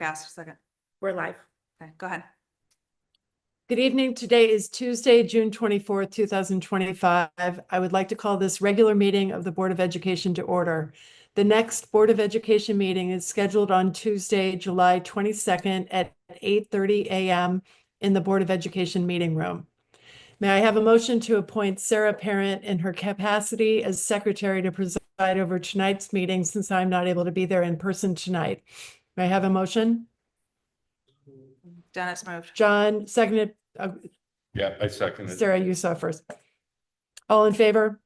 Fast a second. We're live. Okay, go ahead. Good evening. Today is Tuesday, June 24th, 2025. I would like to call this regular meeting of the Board of Education to order. The next Board of Education meeting is scheduled on Tuesday, July 22nd at 8:30 a.m. in the Board of Education meeting room. May I have a motion to appoint Sarah Parent in her capacity as secretary to preside over tonight's meeting since I'm not able to be there in person tonight? May I have a motion? Dennis moved. John, seconded. Yeah, I second it. Sarah, you saw first. All in favor?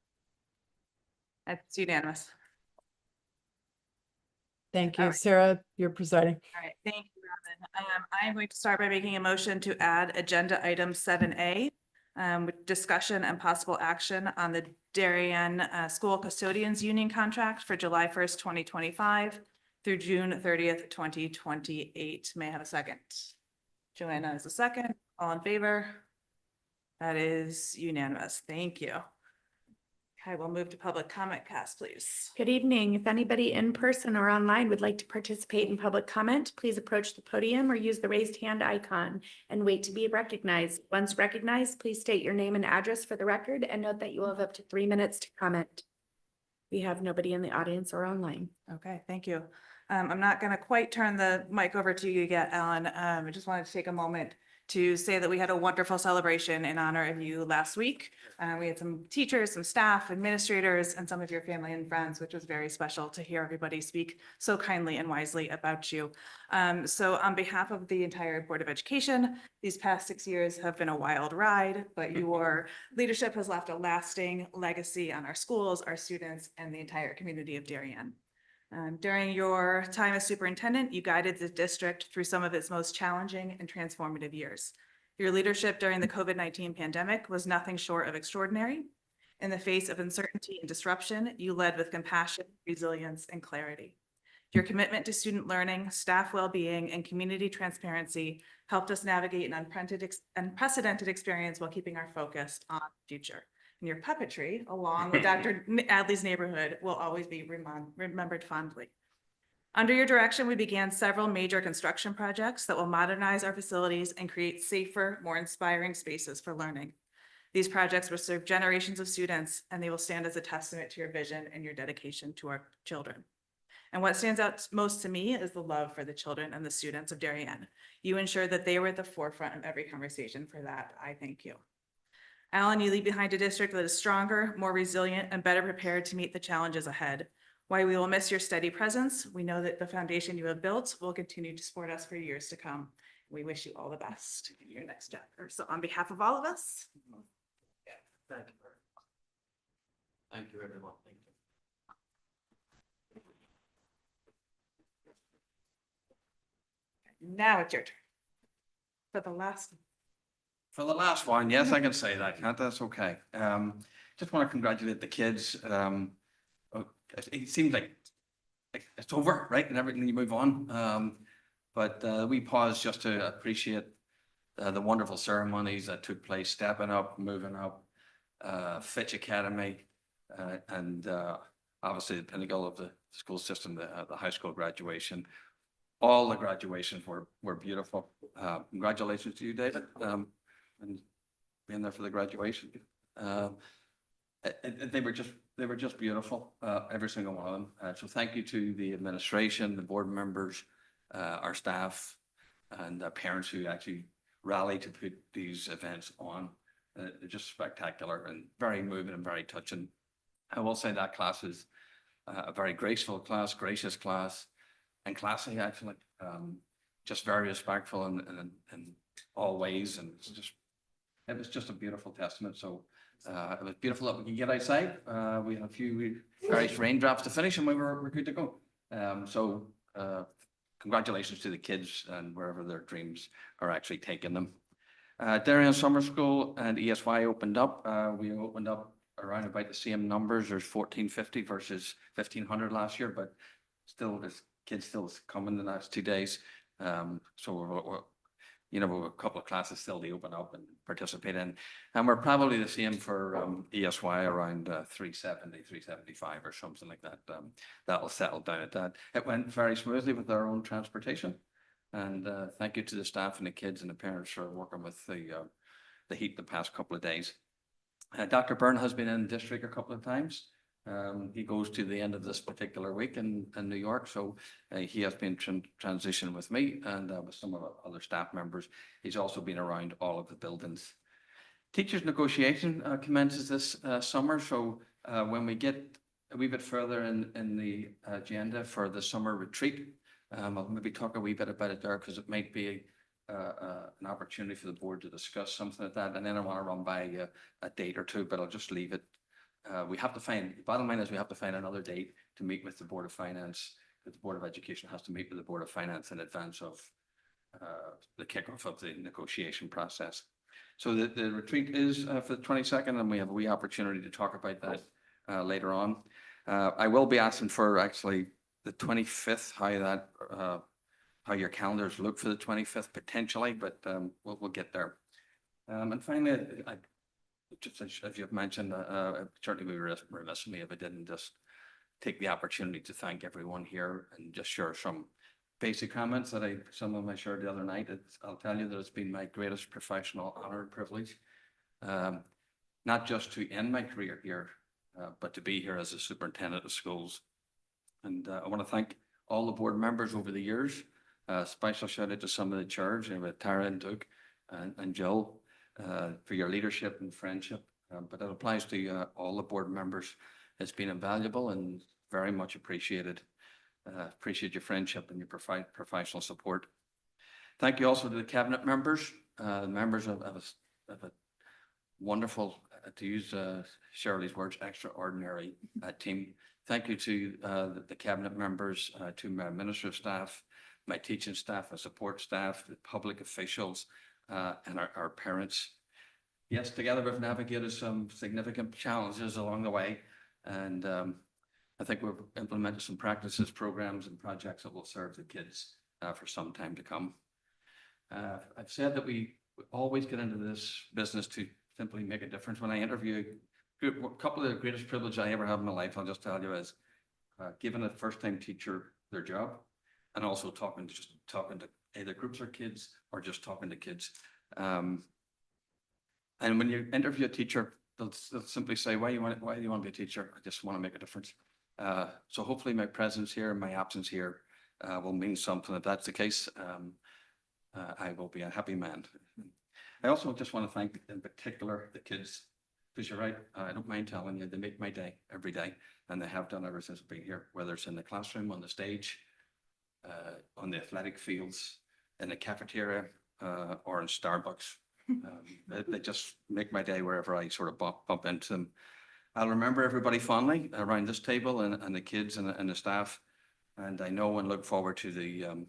It's unanimous. Thank All you. right. Sarah, you're presiding. All right, thank you, Robin. I am going to start by making a motion to add agenda item 7A, with discussion and possible action on the Darien School Custodians Union contract for July 1st, 2025 through June 30th, 2028. May I have a second? Joanna is a second. All in favor? That is unanimous. Thank you. Okay, we'll move to public comment cast, please. Good evening. If anybody in person or online would like to participate in public comment, please approach the podium or use the raised hand icon and wait to be recognized. Once recognized, please state your name and address for the record and note that you will have up to 3 minutes to comment. We have nobody in the audience or online. Okay, thank you. I'm not going to quite turn the mic over to you yet, Ellen. I just wanted to take a moment to say that we had a wonderful celebration in honor of you last week. We had some teachers, some staff, administrators, and some of your family and friends, which was very special to hear everybody speak so kindly and wisely about you. So on behalf of the entire Board of Education, these past 6 years have been a wild ride, but your leadership has left a lasting legacy on our schools, our students, and the entire community of Darien. During your time as superintendent, you guided the district through some of its most challenging and transformative years. Your leadership during the COVID-19 pandemic was nothing short of extraordinary. In the face of uncertainty and disruption, you led with compassion, resilience, and clarity. Your commitment to student learning, staff well-being, and community transparency helped us navigate an unprecedented experience while keeping our focus on the future. And your puppetry, along with Dr. Adley's neighborhood, will always be remembered fondly. Under your direction, we began several major construction projects that will modernize our facilities and create safer, more inspiring spaces for learning. These projects will serve generations of students, and they will stand as a testament to your vision and your dedication to our children. And what stands out most to me is the love for the children and the students of Darien. You ensured that they were at the forefront of every conversation. For that, I thank you. Alan, you leave behind a district that is stronger, more resilient, and better prepared to meet the challenges ahead. While we will miss your steady presence, we know that the foundation you have built will continue to support us for years to come. We wish you all the best in your next chapter. So on behalf of all of us. Thank you. Thank you, everyone. Thank you. Now it's your turn. For the last. For the last one, yes, I can say that, can't I? That's okay. Just want to congratulate the kids. It seems like it's over, right? And everything, you move on. But we pause just to appreciate the wonderful ceremonies that took place, stepping up, moving up, Fitch Academy, and obviously the pinnacle of the school system, the high school graduation. All the graduations were beautiful. Congratulations to you, David, and being there for the graduation. They were just beautiful, every single one of them. So thank you to the administration, the board members, our staff, and parents who actually rallied to put these events on. They're just spectacular and very moving and very touching. I will say that class is a very graceful class, gracious class, and classy actually. Just very respectful in all ways, and it was just a beautiful testament. So it was beautiful that we could get outside. We had a few various raindrops to finish, and we're good to go. So congratulations to the kids and wherever their dreams are actually taking them. Darien Summer School and ESY opened up. We opened up around about the same numbers. There's 1,450 versus 1,500 last year, but still, there's kids still coming the next 2 days. So we're you know, we have a couple of classes still to open up and participate in. And we're probably the same for ESY, around 370, 375 or something like that. That'll settle down at that. It went very smoothly with our own transportation. And thank you to the staff and the kids and the parents for working with the heat the past couple of days. Dr. Byrne has been in district a couple of times. He goes to the end of this particular week in New York, so he has been transitioned with me and with some of our other staff members. He's also been around all of the buildings. Teachers negotiation commences this summer, so when we get a wee bit further in the agenda for the summer retreat, I'll maybe talk a wee bit about it there because it might be an opportunity for the board to discuss something like that. And then I want to run by a date or two, but I'll just leave it. We have to find, the bottom line is we have to find another date to meet with the Board of Finance, that the Board of Education has to meet with the Board of Finance in advance of the kickoff of the negotiation process. So the retreat is for the 22nd, and we have a wee opportunity to talk about that later on. I will be asking for actually the 25th, how your calendars look for the 25th potentially, but we'll get there. And finally, just as you've mentioned, certainly we were remiss of me if I didn't just take the opportunity to thank everyone here and just share some basic comments that some of them I shared the other night. I'll tell you that it's been my greatest professional honor and privilege, not just to end my career here, but to be here as a superintendent of schools. And I want to thank all the board members over the years. Special shout out to some of the chairs, with Tara and Duke and Jill, for your leadership and friendship. But it applies to all the board members. It's been invaluable and very much appreciated. Appreciate your friendship and your professional support. Thank you also to the cabinet members, members of a wonderful, to use Shirley's words, extraordinary team. Thank you to the cabinet members, to my administrative staff, my teaching staff, my support staff, the public officials, and our parents. Yes, together we've navigated some significant challenges along the way, and I think we've implemented some practices, programs, and projects that will serve the kids for some time to come. I've said that we always get into this business to simply make a difference. When I interview, a couple of the greatest privilege I ever have in my life, I'll just tell you, is giving a first-time teacher their job, and also talking to either groups of kids or just talking to kids. And when you interview a teacher, they'll simply say, why do you want to be a teacher? I just want to make a difference. So hopefully my presence here and my absence here will mean something. If that's the case, I will be a happy man. I also just want to thank in particular the kids, because you're right, I don't mind telling you, they make my day every day, and they have done ever since I've been here, whether it's in the classroom, on the stage, on the athletic fields, in the cafeteria, or in Starbucks. They just make my day wherever I sort of bump into them. I'll remember everybody fondly around this table, and the kids and the staff, and I know and look forward to the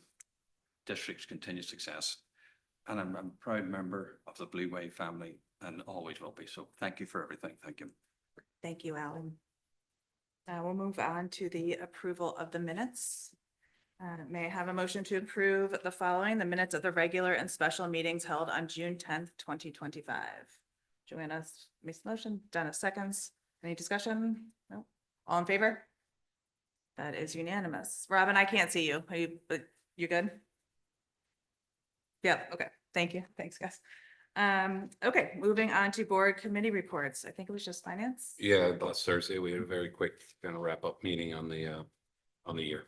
district's continued success. And I'm a proud member of the Blue Wave family and always will be. So thank you for everything. Thank you. Thank you, Alan. We'll move on to the approval of the minutes. May I have a motion to approve the following, the minutes of the regular and special meetings held on June 10th, 2025. Joanna makes the motion, Dennis seconds. Any discussion? No? All in favor? That is unanimous. Robin, I can't see you. But you good? Yeah, okay. Thank you. Thanks, guys. Okay, moving on to board committee reports. I think it was just finance. Yeah, last Thursday, we had a very quick kind of wrap-up meeting on the year.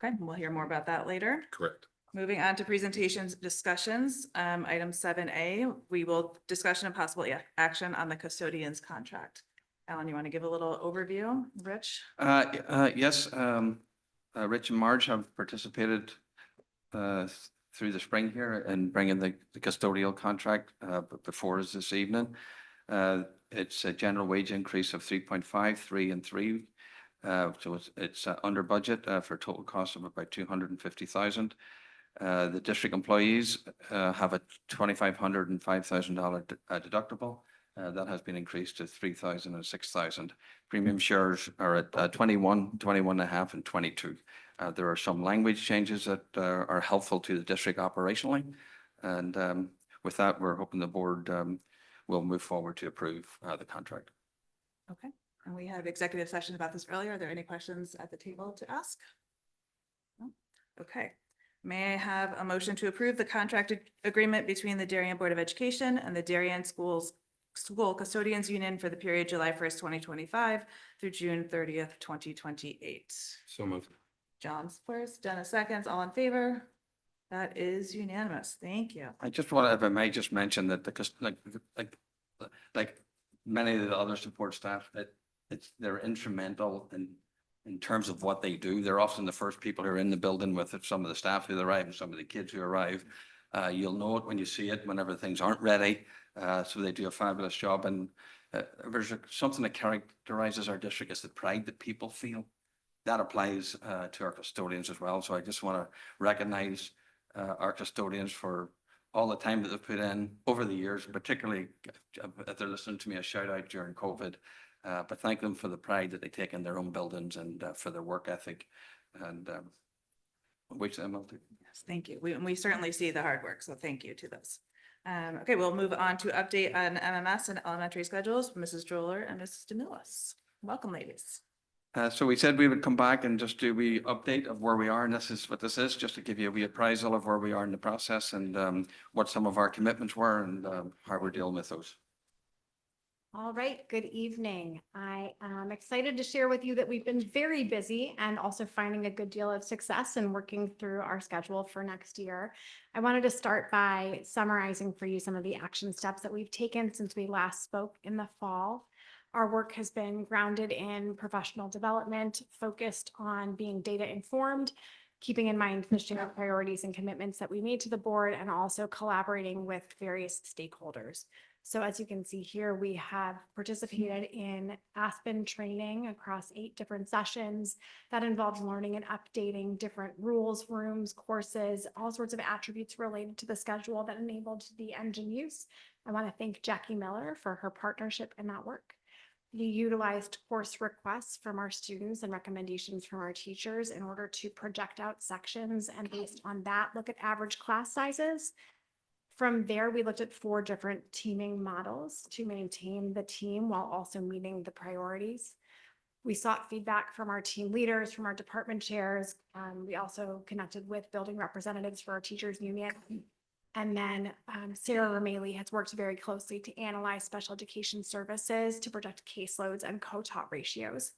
Okay, we'll hear more about that later. Correct. Moving on to presentations, discussions, item 7A, we will discussion and possible action on the custodian's contract. Alan, you want to give a little overview, Rich? Yes, Rich and Marge have participated through the spring here and bringing the custodial contract before us this evening. It's a general wage increase of 3.5, 3 and 3. So it's under budget for a total cost of about $250,000. The district employees have a $2,500 and $5,000 deductible. That has been increased to $3,000 and $6,000. Premium shares are at 21, 21.5 and 22. There are some language changes that are helpful to the district operationally. And with that, we're hoping the board will move forward to approve the contract. Okay, and we had executive sessions about this earlier. Are there any questions at the table to ask? No? Okay, May I have a motion to approve the contract agreement between the Darien Board of Education and the Darien School Custodians Union for the period July 1st, 2025 through June 30th, 2028? So moved. John's first, Dennis seconds, all in favor? That is unanimous. Thank you. I just want to, if I may just mention that because like many of the other support staff, that they're instrumental in terms of what they do. They're often the first people who are in the building with it, some of the staff who arrive and some of the kids who arrive. You'll know it when you see it, whenever things aren't ready. So they do a fabulous job. And there's something that characterizes our district is the pride that people feel. That applies to our custodians as well. So I just want to recognize our custodians for all the time that they've put in over the years, particularly if they're listening to me, a shout out during COVID. But thank them for the pride that they take in their own buildings and for their work ethic. And wish them well too. Yes, thank you. We certainly see the hard work, so thank you to those. Okay, we'll move on to update on MMS and elementary schedules, Mrs. Droller and Mrs. Demillis. Welcome, ladies. So we said we would come back and just do a update of where we are, and this is what this is, just to give you a wee appraisal of where we are in the process and what some of our commitments were and how we're dealing with those. All right, good evening. I am excited to share with you that we've been very busy and also finding a good deal of success in working through our schedule for next year. I wanted to start by summarizing for you some of the action steps that we've taken since we last spoke in the fall. Our work has been grounded in professional development, focused on being data informed, keeping in mind the shared priorities and commitments that we made to the board, and also collaborating with various stakeholders. So as you can see here, we have participated in Aspen training across 8 different sessions that involves learning and updating different rules, rooms, courses, all sorts of attributes related to the schedule that enabled the engine use. I want to thank Jackie Miller for her partnership in that work. We utilized course requests from our students and recommendations from our teachers in order to project out sections, and based on that, look at average class sizes. From there, we looked at 4 different teaming models to maintain the team while also meeting the priorities. We sought feedback from our team leaders, from our department chairs. We also connected with building representatives for our teachers union. And then Sarah Rameli has worked very closely to analyze special education services to project caseloads and co-taught ratios.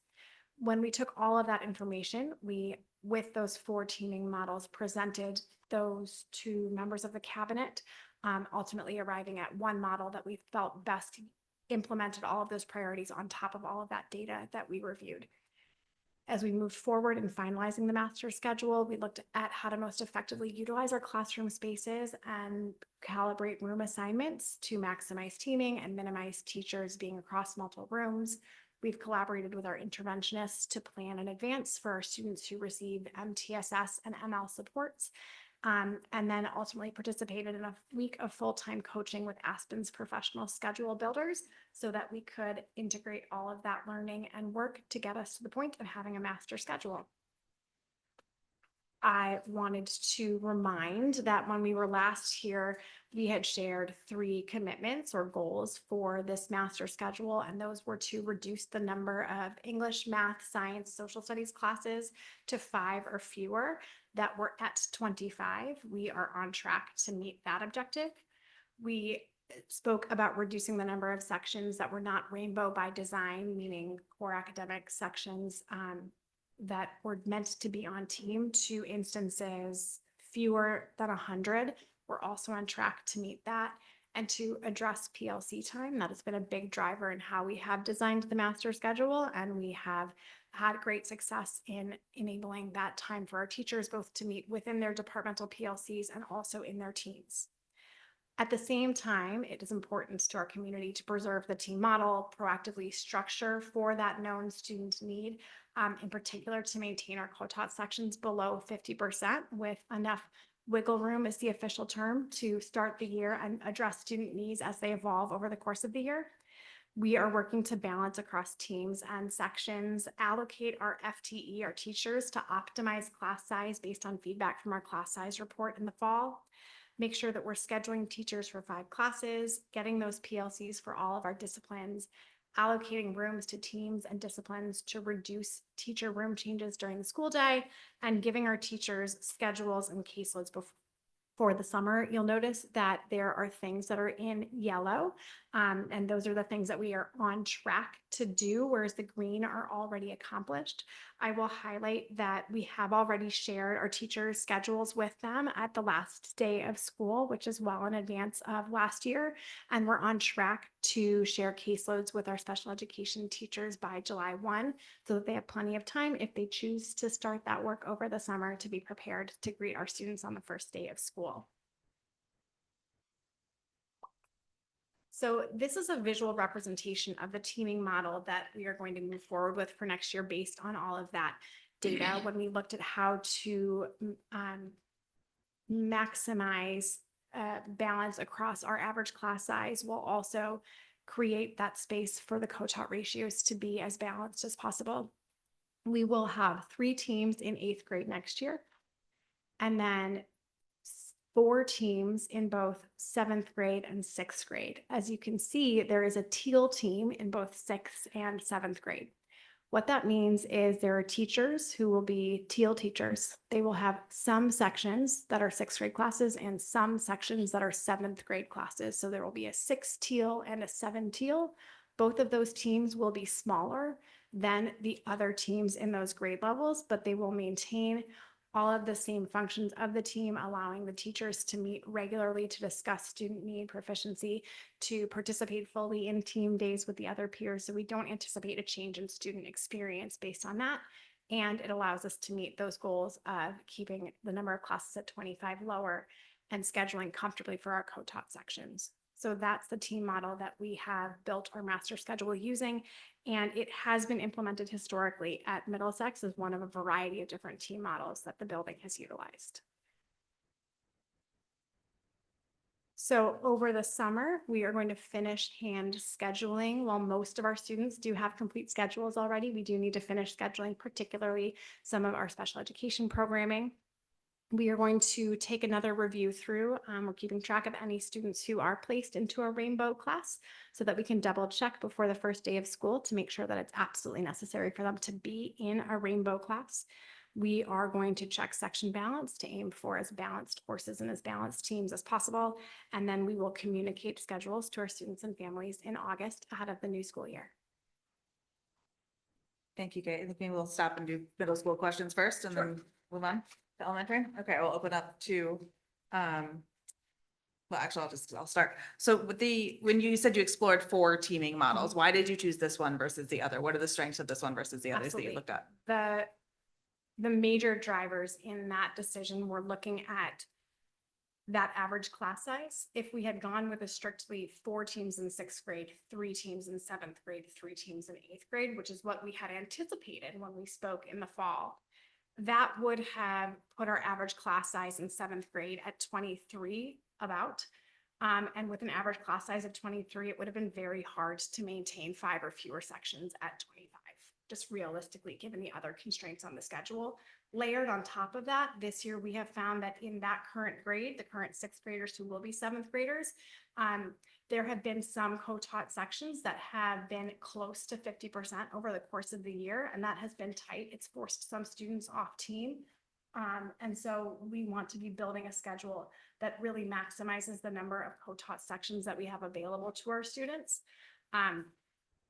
When we took all of that information, we, with those 4 teaming models, presented those to members of the cabinet, ultimately arriving at one model that we felt best implemented all of those priorities on top of all of that data that we reviewed. As we moved forward in finalizing the master schedule, we looked at how to most effectively utilize our classroom spaces and calibrate room assignments to maximize teaming and minimize teachers being across multiple rooms. We've collaborated with our interventionists to plan in advance for our students who receive MTSS and ML supports, and then ultimately participated in a week of full-time coaching with Aspen's professional schedule builders so that we could integrate all of that learning and work to get us to the point of having a master schedule. I wanted to remind that when we were last here, we had shared 3 commitments or goals for this master schedule, and those were to reduce the number of English, math, science, social studies classes to 5 or fewer. That we're at 25. We are on track to meet that objective. We spoke about reducing the number of sections that were not rainbow by design, meaning core academic sections that were meant to be on team, to instances fewer than 100. We're also on track to meet that. And to address PLC time, that has been a big driver in how we have designed the master schedule, and we have had great success in enabling that time for our teachers both to meet within their departmental PLCs and also in their teams. At the same time, it is important to our community to preserve the team model, proactively structure for that known student need, in particular to maintain our co-taught sections below 50% with enough wiggle room is the official term to start the year and address student needs as they evolve over the course of the year. We are working to balance across teams and sections, allocate our FTE, our teachers, to optimize class size based on feedback from our class size report in the fall. Make sure that we're scheduling teachers for 5 classes, getting those PLCs for all of our disciplines, allocating rooms to teams and disciplines to reduce teacher room changes during the school day, and giving our teachers schedules and caseloads for the summer. You'll notice that there are things that are in yellow, and those are the things that we are on track to do, whereas the green are already accomplished. I will highlight that we have already shared our teachers' schedules with them at the last day of school, which is well in advance of last year. And we're on track to share caseloads with our special education teachers by July 1, so that they have plenty of time if they choose to start that work over the summer to be prepared to greet our students on the first day of school. So this is a visual representation of the teaming model that we are going to move forward with for next year based on all of that data. When we looked at how to maximize balance across our average class size, we'll also create that space for the co-taught ratios to be as balanced as possible. We will have 3 teams in 8th grade next year, and then 4 teams in both 7th grade and 6th grade. As you can see, there is a teal team in both 6th and 7th grade. What that means is there are teachers who will be teal teachers. They will have some sections that are 6th grade classes and some sections that are 7th grade classes. So there will be a 6 teal and a 7 teal. Both of those teams will be smaller than the other teams in those grade levels, but they will maintain all of the same functions of the team, allowing the teachers to meet regularly to discuss student need, proficiency, to participate fully in team days with the other peers. So we don't anticipate a change in student experience based on that. And it allows us to meet those goals of keeping the number of classes at 25 lower and scheduling comfortably for our co-taught sections. So that's the team model that we have built our master schedule using, and it has been implemented historically at Middlesex as one of a variety of different team models that the building has utilized. So over the summer, we are going to finish hand scheduling. While most of our students do have complete schedules already, we do need to finish scheduling, particularly some of our special education programming. We are going to take another review through. We're keeping track of any students who are placed into a rainbow class so that we can double check before the first day of school to make sure that it's absolutely necessary for them to be in a rainbow class. We are going to check section balance to aim for as balanced courses and as balanced teams as possible. And then we will communicate schedules to our students and families in August ahead of the new school year. Thank you, Kate. I think maybe we'll stop and do middle school questions first and Sure. then move on to elementary. Okay, we'll open up to, well, actually, I'll start. So with when you said you explored 4 teaming models, why did you choose this one versus the other? What are the strengths of this one versus the others that you Absolutely. looked at? The major drivers in that decision were looking at that average class size. If we had gone with a strictly 4 teams in 6th grade, 3 teams in 7th grade, 3 teams in 8th grade, which is what we had anticipated when we spoke in the fall, that would have put our average class size in 7th grade at 23 about. And with an average class size of 23, it would have been very hard to maintain 5 or fewer sections at 25, just realistically, given the other constraints on the schedule. Layered on top of that, this year we have found that in that current grade, the current 6th graders who will be 7th graders, there have been some co-taught sections that have been close to 50% over the course of the year, and that has been tight. It's forced some students off team. And so we want to be building a schedule that really maximizes the number of co-taught sections that we have available to our students.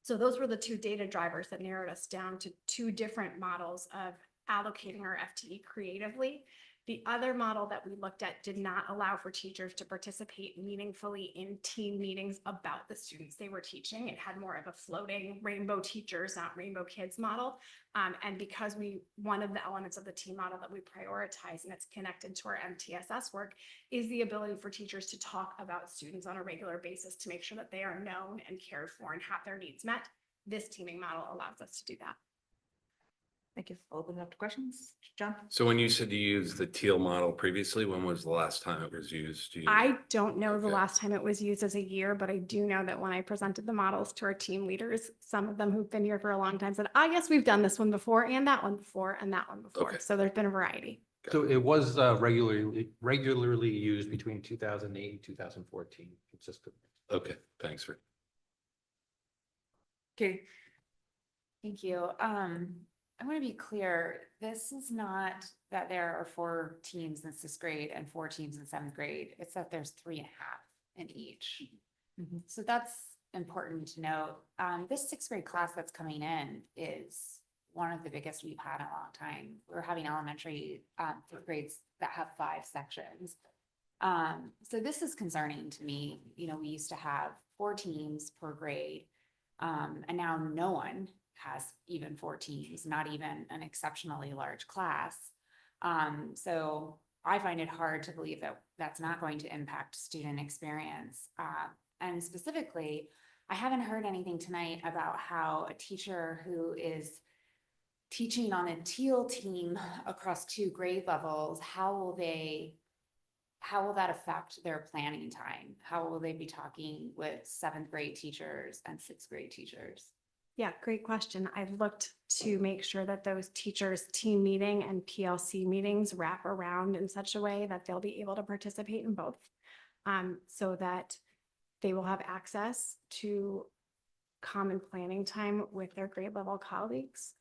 So those were the 2 data drivers that narrowed us down to 2 different models of allocating our FTE creatively. The other model that we looked at did not allow for teachers to participate meaningfully in team meetings about the students they were teaching. It had more of a floating rainbow teachers, not rainbow kids model. And because one of the elements of the team model that we prioritize, and it's connected to our MTSS work, is the ability for teachers to talk about students on a regular basis to make sure that they are known and cared for and have their needs met. This teaming model allows us to do that. Thank you. I'll open it up to questions. John? So when you said you used the teal model previously, when was the last time it was used? I don't know the Okay. last time it was used as a year, but I do know that when I presented the models to our team leaders, some of them who've been here for a long time said, yes, we've done this one before and that one before and that one before. Okay. So there's been a variety. So it was regularly used between 2008 and 2014 consistently. Okay, thanks for. Katie? Thank you. I want to be clear, this is not that there are 4 teams in 6th grade and 4 teams in 7th grade. It's that there's 3.5 in each. So that's important to note. This 6th grade class that's coming in is one of the biggest we've had in a long time. We're having elementary 5th grades that have 5 sections. So this is concerning to me. You know, we used to have 4 teams per grade. And now no one has even 4 teams, not even an exceptionally large class. So I find it hard to believe that that's not going to impact student experience. And specifically, I haven't heard anything tonight about how a teacher who is teaching on a teal team across 2 grade levels, how will that affect their planning time? How will they be talking with 7th grade teachers and 6th grade teachers? Yeah, great question. I've looked to make sure that those teachers' team meeting and PLC meetings wrap around in such a way that they'll be able to participate in both. So that they will have access to common planning time with their grade level colleagues,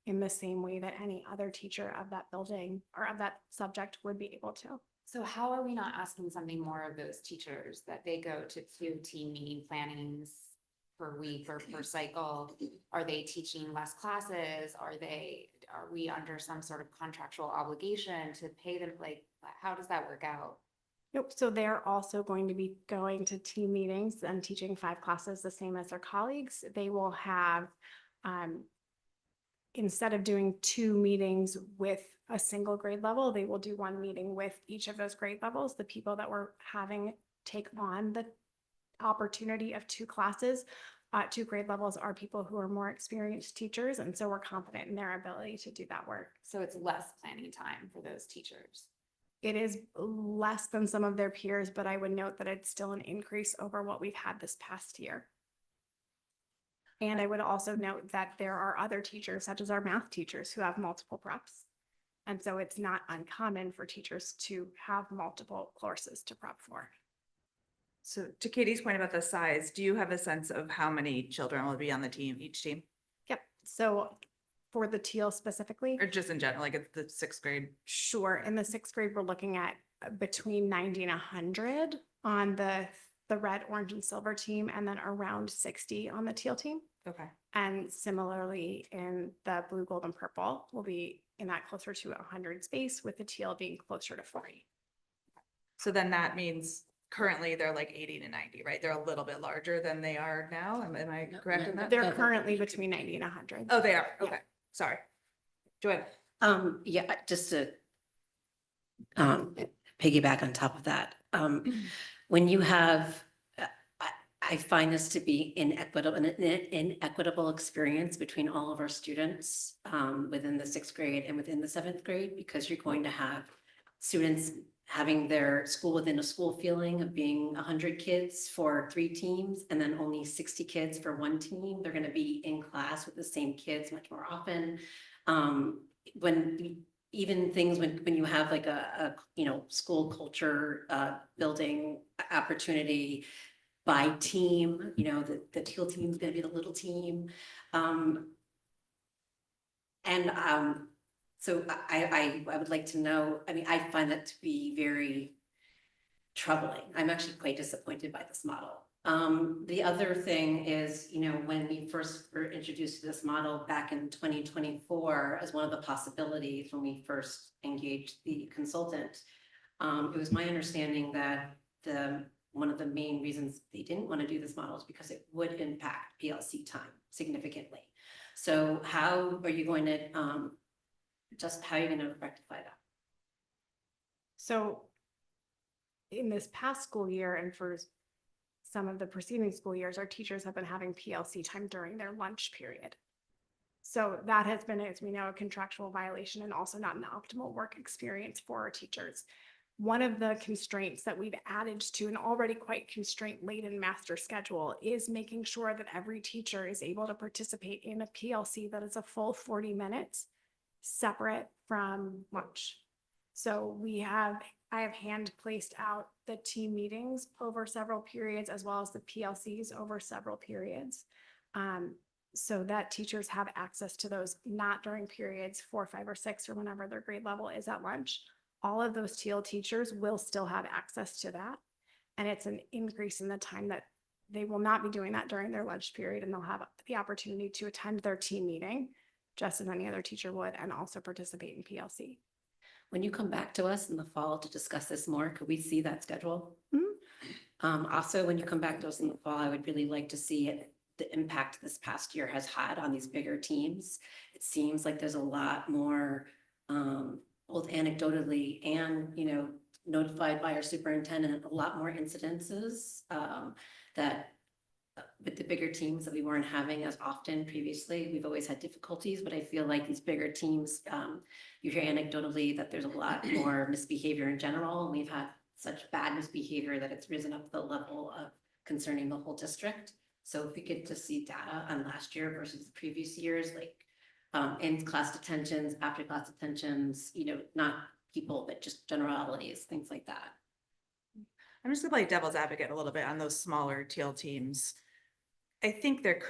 in the same way that any other teacher of that building or of that subject would be able to. So how are we not asking something more of those teachers, that they go to 2 team meeting plannings per week or per cycle? Are they teaching less classes? Are we under some sort of contractual obligation to pay them? Like, how does that work out? Nope. So they're also going to be going to team meetings and teaching 5 classes the same as their colleagues. They will have, instead of doing 2 meetings with a single grade level, they will do 1 meeting with each of those grade levels. The people that we're having take on the opportunity of 2 classes, 2 grade levels, are people who are more experienced teachers. And so we're confident in their ability to do that work. So it's less planning time for those teachers. It is less than some of their peers, but I would note that it's still an increase over what we've had this past year. And I would also note that there are other teachers, such as our math teachers, who have multiple preps. And so it's not uncommon for teachers to have multiple courses to prep for. So to Katie's point about the size, do you have a sense of how many children will be on the team, each team? Yep. So for the teal specifically, Or just in general, like it's the 6th grade? sure. In the 6th grade, we're looking at between 90 and 100 on the red, orange, and silver team, and then around 60 on the teal team. Okay. And similarly, in the blue, gold, and purple, we'll be in that closer to 100 space, with the teal being closer to 40. So then that means currently they're like 80 to 90, right? They're a little bit larger than they are now. Am I correct in that? They're currently between 90 and 100. Oh, they are. Okay. Sorry. Joanne. Yeah, just to piggyback on top of that. When you have, I find this to be an inequitable experience between all of our students within the 6th grade and within the 7th grade, because you're going to have students having their school within a school feeling of being 100 kids for 3 teams and then only 60 kids for 1 team. They're going to be in class with the same kids much more often. Even things when you have like a school culture building opportunity by team, the teal team is going to be the little team. So I would like to know, I find that to be very troubling. I'm actually quite disappointed by this model. The other thing is, when we first were introduced to this model back in 2024 as one of the possibilities when we first engaged the consultant, it was my understanding that one of the main reasons they didn't want to do this model is because it would impact PLC time significantly. So how are you going to rectify that? So in this past school year and for some of the preceding school years, our teachers have been having PLC time during their lunch period. So that has been, as we know, a contractual violation and also not an optimal work experience for our teachers. One of the constraints that we've added to an already quite constraint-laden master schedule is making sure that every teacher is able to participate in a PLC that is a full 40 minutes separate from lunch. So I have hand placed out the team meetings over several periods, as well as the PLCs over several periods. So that teachers have access to those, not during periods 4, 5, or 6, or whenever their grade level is at lunch. All of those TL teachers will still have access to that. And it's an increase in the time that they will not be doing that during their lunch period, and they'll have the opportunity to attend their team meeting just as any other teacher would, and also participate in PLC. When you come back to us in the fall to discuss this more, could we see that schedule? Also, when you come back to us in the fall, I would really like to see it, the impact this past year has had on these bigger teams. It seems like there's a lot more, both anecdotally and, notified by our superintendent, a lot more incidences that with the bigger teams that we weren't having as often previously. We've always had difficulties, but I feel like these bigger teams, you hear anecdotally that there's a lot more misbehavior in general. And we've had such bad misbehavior that it's risen up the level of concerning the whole district. So if we could just see data on last year versus the previous years, like in class detentions, after class detentions, not people, but just generalities, things like that. I'm just gonna play devil's advocate a little bit on those smaller TL teams. I think there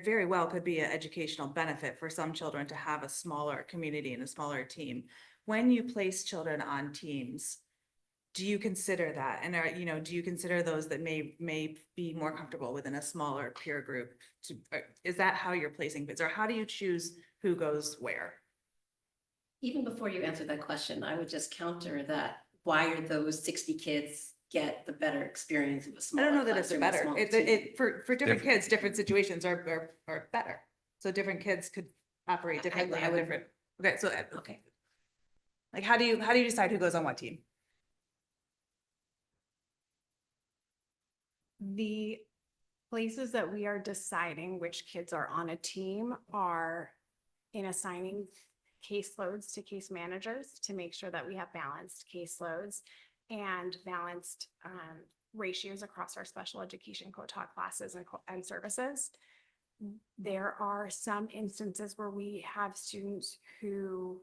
very well could be an educational benefit for some children to have a smaller community and a smaller team. When you place children on teams, do you consider that? And do you consider those that may be more comfortable within a smaller peer group? Is that how you're placing kids, or how do you choose who goes where? Even before you answer that question, I would just counter that. Why are those 60 kids get the better experience of a I smaller don't know that it's classroom, a better. smaller It, team? it, for different kids, different situations are better. So different kids could operate differently I on would- different. Okay, so Okay. like, how do you decide who goes on what team? The places that we are deciding which kids are on a team are in assigning caseloads to case managers to make sure that we have balanced caseloads and balanced ratios across our special education co-taught classes and services. There are some instances where we have students who,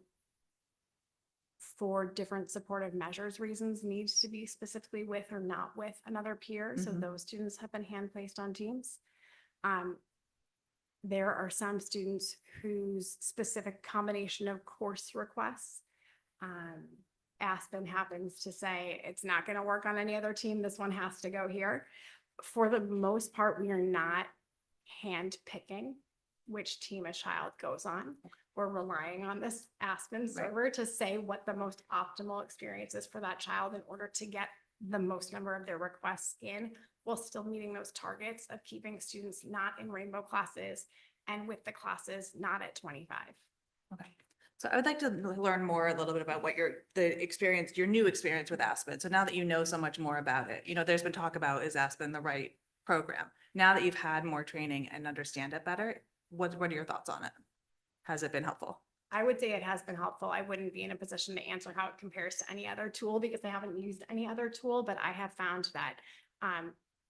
for different supportive measures reasons, needs to be specifically with or not with another peer. So Mhm. those students have been hand placed on teams. There are some students whose specific combination of course requests, Aspen happens to say, it's not going to work on any other team. This one has to go here. For the most part, we are not hand picking which team a child goes on. We're relying on this Aspen server to say what the most optimal experience is for that child in order to get the most number of their requests in, while still meeting those targets of keeping students not in rainbow classes and with the classes not at 25. Okay. So I would like to learn more a little bit about what your new experience with Aspen. So now that you know so much more about it, there's been talk about, is Aspen the right program? Now that you've had more training and understand it better, what are your thoughts on it? Has it been helpful? I would say it has been helpful. I wouldn't be in a position to answer how it compares to any other tool because I haven't used any other tool, but I have found that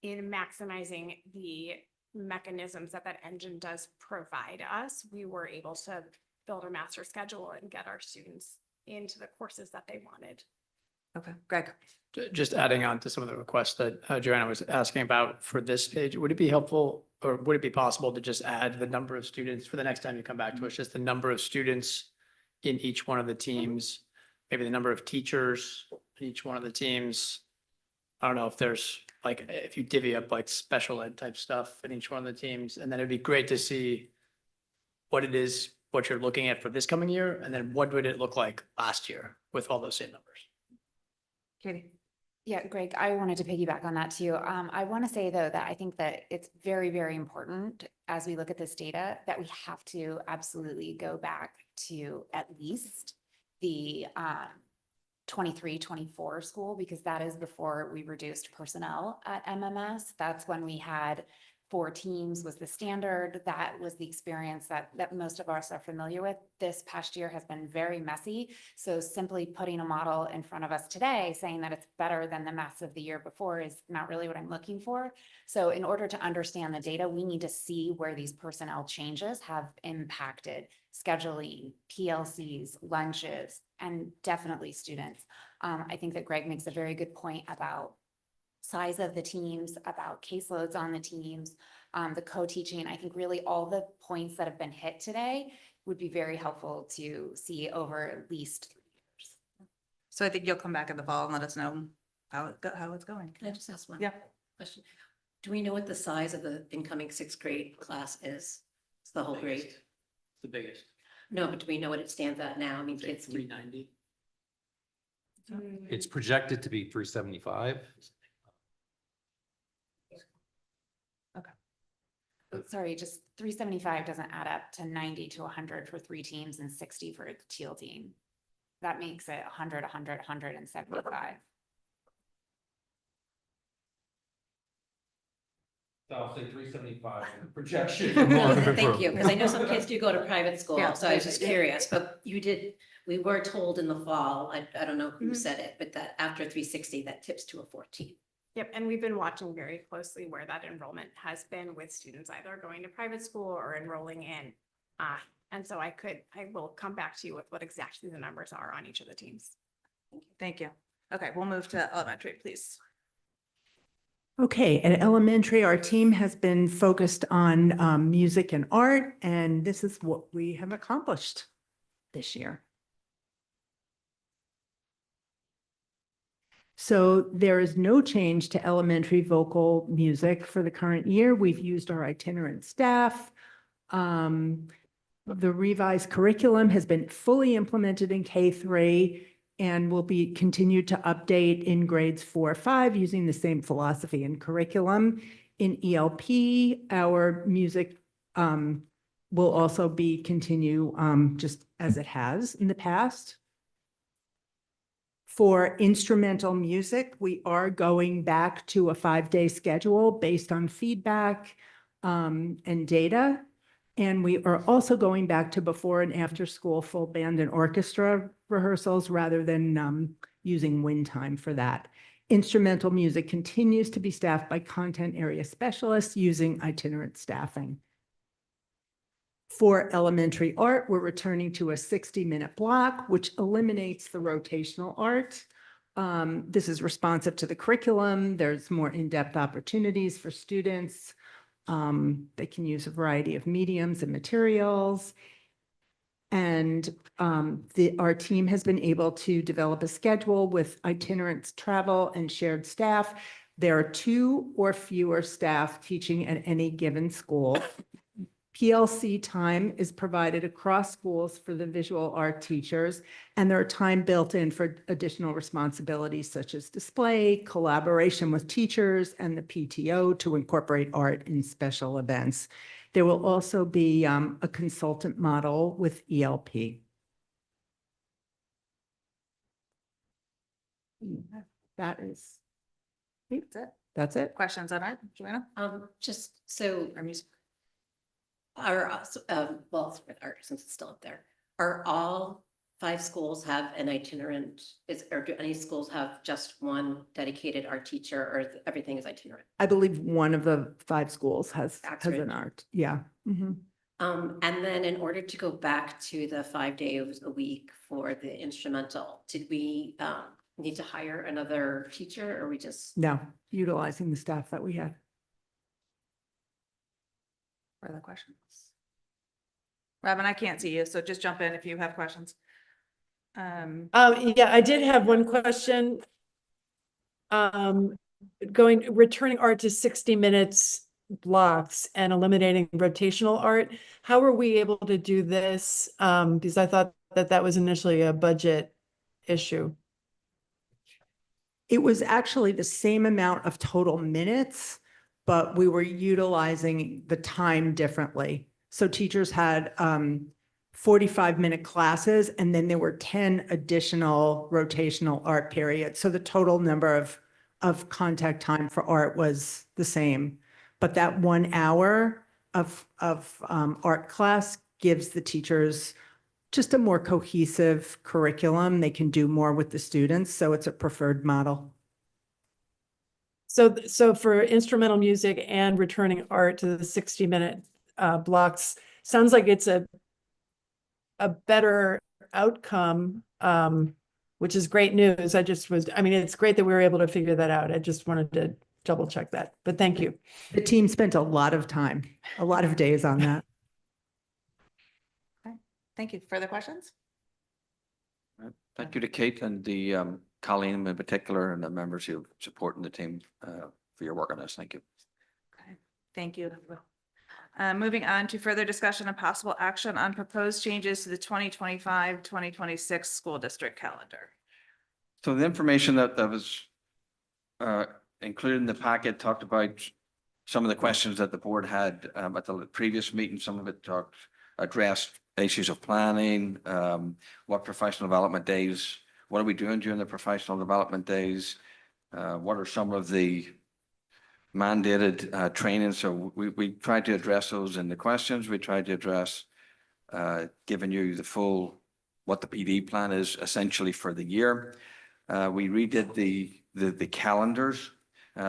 in maximizing the mechanisms that engine does provide us, we were able to build our master schedule and get our students into the courses that they wanted. Okay, Greg. Just adding on to some of the requests that Joanna was asking about for this page, would it be helpful or would it be possible to just add the number of students for the next time you come back to us, just the number of students in each one of the teams, maybe the number of teachers in each one of the teams? I don't know if there's like, if you divvy up like special ed type stuff in each one of the teams, and then it'd be great to see what it is, what you're looking at for this coming year, and then what would it look like last year with all those same numbers? Katie. Yeah, Greg, I wanted to piggyback on that too. I want to say though, that I think that it's very, very important as we look at this data that we have to absolutely go back to at least the 23-24 school, because that is before we reduced personnel at MMS. That's when we had 4 teams was the standard. That was the experience that most of us are familiar with. This past year has been very messy. So simply putting a model in front of us today saying that it's better than the mess of the year before is not really what I'm looking for. So in order to understand the data, we need to see where these personnel changes have impacted scheduling, PLCs, lunches, and definitely students. I think that Greg makes a very good point about size of the teams, about caseloads on the teams, the co-teaching. I think really all the points that have been hit today would be very helpful to see over at least 3 years. So I think you'll come back in the fall and let us know how it's going. Can I just ask one Yeah. question? Do we know what the size of the incoming sixth grade class is? It's the whole grade? The biggest, No, but do we know what it stands at now? I mean, kids. 390. It's projected to be 375. Sorry, just 375 doesn't add up to 90 to 100 for 3 teams and 60 for the teal team. That makes it 100, 100, 175. So I'll say 375 projection. No, thank you, because I know some kids do go to private school, Yeah. so I was just curious, but we were told in the fall, I don't know who said it, but that after 360, that tips to a 14. Yep, and we've been watching very closely where that enrollment has been with students either going to private school or enrolling in. And so I will come back to you with what exactly the numbers are on each of the teams. Thank you. Okay, we'll move to elementary, please. Okay, at elementary, our team has been focused on music and art, and this is what we have accomplished this year. So there is no change to elementary vocal music for the current year. We've used our itinerant staff. The revised curriculum has been fully implemented in K-3 and will be continued to update in grades 4, 5 using the same philosophy and curriculum. In ELP, our music will also be continue just as it has in the past. For instrumental music, we are going back to a 5-day schedule based on feedback and data. And we are also going back to before and after school full band and orchestra rehearsals rather than using wind time for that. Instrumental music continues to be staffed by content area specialists using itinerant staffing. For elementary art, we're returning to a 60-minute block, which eliminates the rotational art. This is responsive to the curriculum. There's more in-depth opportunities for students. They can use a variety of mediums and materials. And our team has been able to develop a schedule with itinerant travel and shared staff. There are 2 or fewer staff teaching at any given school. PLC time is provided across schools for the visual art teachers, and there are time built in for additional responsibilities such as display, collaboration with teachers, and the PTO to incorporate art in special events. There will also be a consultant model with ELP. That is, That's it. that's it. Questions on art, Joanna? Just so Or music? well, with art, since it's still up there, are all 5 schools have an itinerant, or do any schools have just one dedicated art teacher, or everything is itinerant? I believe one of the 5 schools has Oxford. an art. Yeah. Mhm. And then in order to go back to the 5 days a week for the instrumental, did we need to hire another teacher, or we just? No, utilizing the staff that we had. Further questions? Robin, I can't see you, so just jump in if you have questions. Yeah, I did have one question. Returning art to 60 minutes blocks and eliminating rotational art. How were we able to do this? Because I thought that was initially a budget issue. It was actually the same amount of total minutes, but we were utilizing the time differently. So teachers had 45-minute classes, and then there were 10 additional rotational art periods. So the total number of contact time for art was the same. But that 1 hour of art class gives the teachers just a more cohesive curriculum. They can do more with the students, so it's a preferred model. So for instrumental music and returning art to the 60-minute blocks, sounds like it's a better outcome which is great news. I mean, it's great that we were able to figure that out. I just wanted to double check that, but thank you. The team spent a lot of time, a lot of days on that. Thank you. Further questions? Thank you to Kate and the Colleen in particular and the members who supporting the team for your work on this. Thank you. Okay, thank you. Moving on to further discussion and possible action on proposed changes to the 2025-2026 school district calendar. So the information that was included in the packet talked about some of the questions that the board had at the previous meeting. Some of it addressed issues of planning, what professional development days, what are we doing during the professional development days? What are some of the mandated training? So we tried to address those in the questions. We tried to address giving you the full, what the PD plan is essentially for the year. We redid the calendars.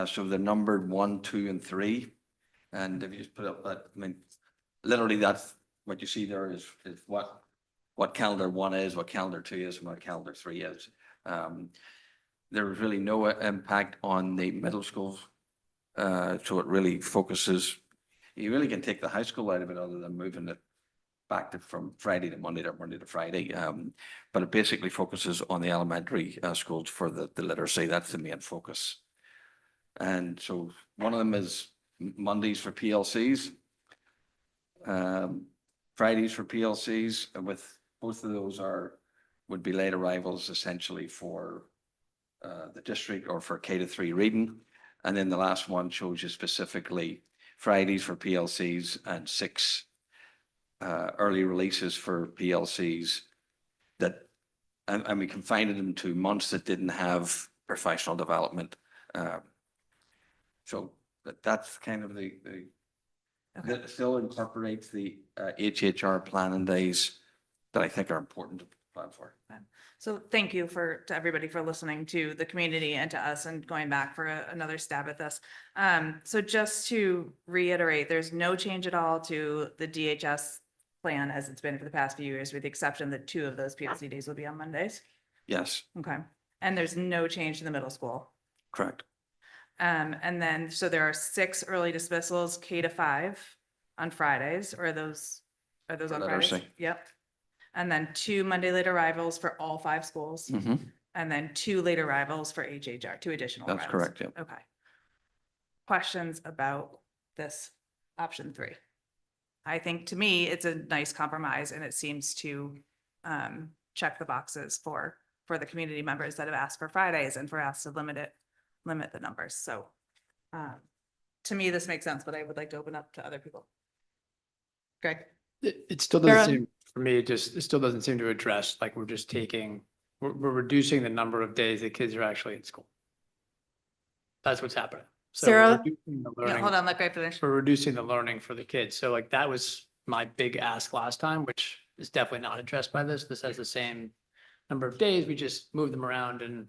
So they're numbered 1, 2, and 3. And if you just put up that, I mean, literally that's what you see there is what calendar 1 is, what calendar 2 is, and what calendar 3 is. There was really no impact on the middle schools. So it really focuses, you really can take the high school out of it other than moving it back to from Friday to Monday to Friday. But it basically focuses on the elementary schools for the literacy. That's the main focus. And so one of them is Mondays for PLCs, Fridays for PLCs, and with both of those would be late arrivals essentially for the district or for K-3 reading. And then the last one shows you specifically Fridays for PLCs and 6 early releases for PLCs that, and we confined them to months that didn't have professional development. So that's kind of that still incorporates the HHR planning days that I think are important to plan for. So thank you to everybody for listening to the community and to us and going back for another stab at this. So just to reiterate, there's no change at all to the DHS plan as it's been for the past few years, with the exception that 2 of those PLC days will be on Mondays. Yes. Okay. And there's no change to the middle school. Correct. And then, so there are 6 early dismissals, K-5 on Fridays, or are those on Fridays? Literacy. Yep. And then 2 Monday late arrivals for all 5 schools. Mm-hmm. And then 2 late arrivals for HHR, 2 additional. That's arrivals. correct. Yeah. Okay. Questions about this option 3? I think to me, it's a nice compromise and it seems to check the boxes for the community members that have asked for Fridays and for us to limit the numbers. So to me, this makes sense, but I would like to open up to other people. Greg? It still doesn't Sarah? seem, for me, it still doesn't seem to address, like, we're just we're reducing the number of days that kids are actually in school. That's what's happening. So we're Sarah? reducing the Yeah, learning- hold on, let Greg finish. We're reducing the learning for the kids. So like, that was my big ask last time, which is definitely not addressed by this. This has the same number of days. We just moved them around and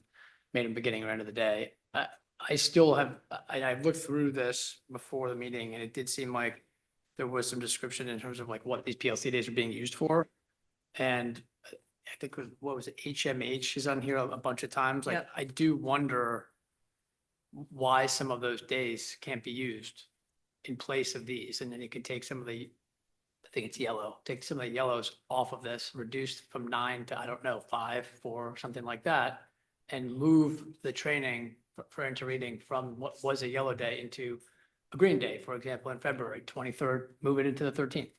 made them beginning or end of the day. I still have, I've looked through this before the meeting and it did seem like there was some description in terms of like what these PLC days are being used for. And I think, what was it, HMH is on here a bunch of times. Like, Yep. I do wonder why some of those days can't be used in place of these. And then you can take some of the, I think it's yellow, take some of the yellows off of this, reduce from 9 to, I don't know, 5, 4, something like that. And move the training for into reading from what was a yellow day into a green day, for example, in February 23rd, move it into the 13th.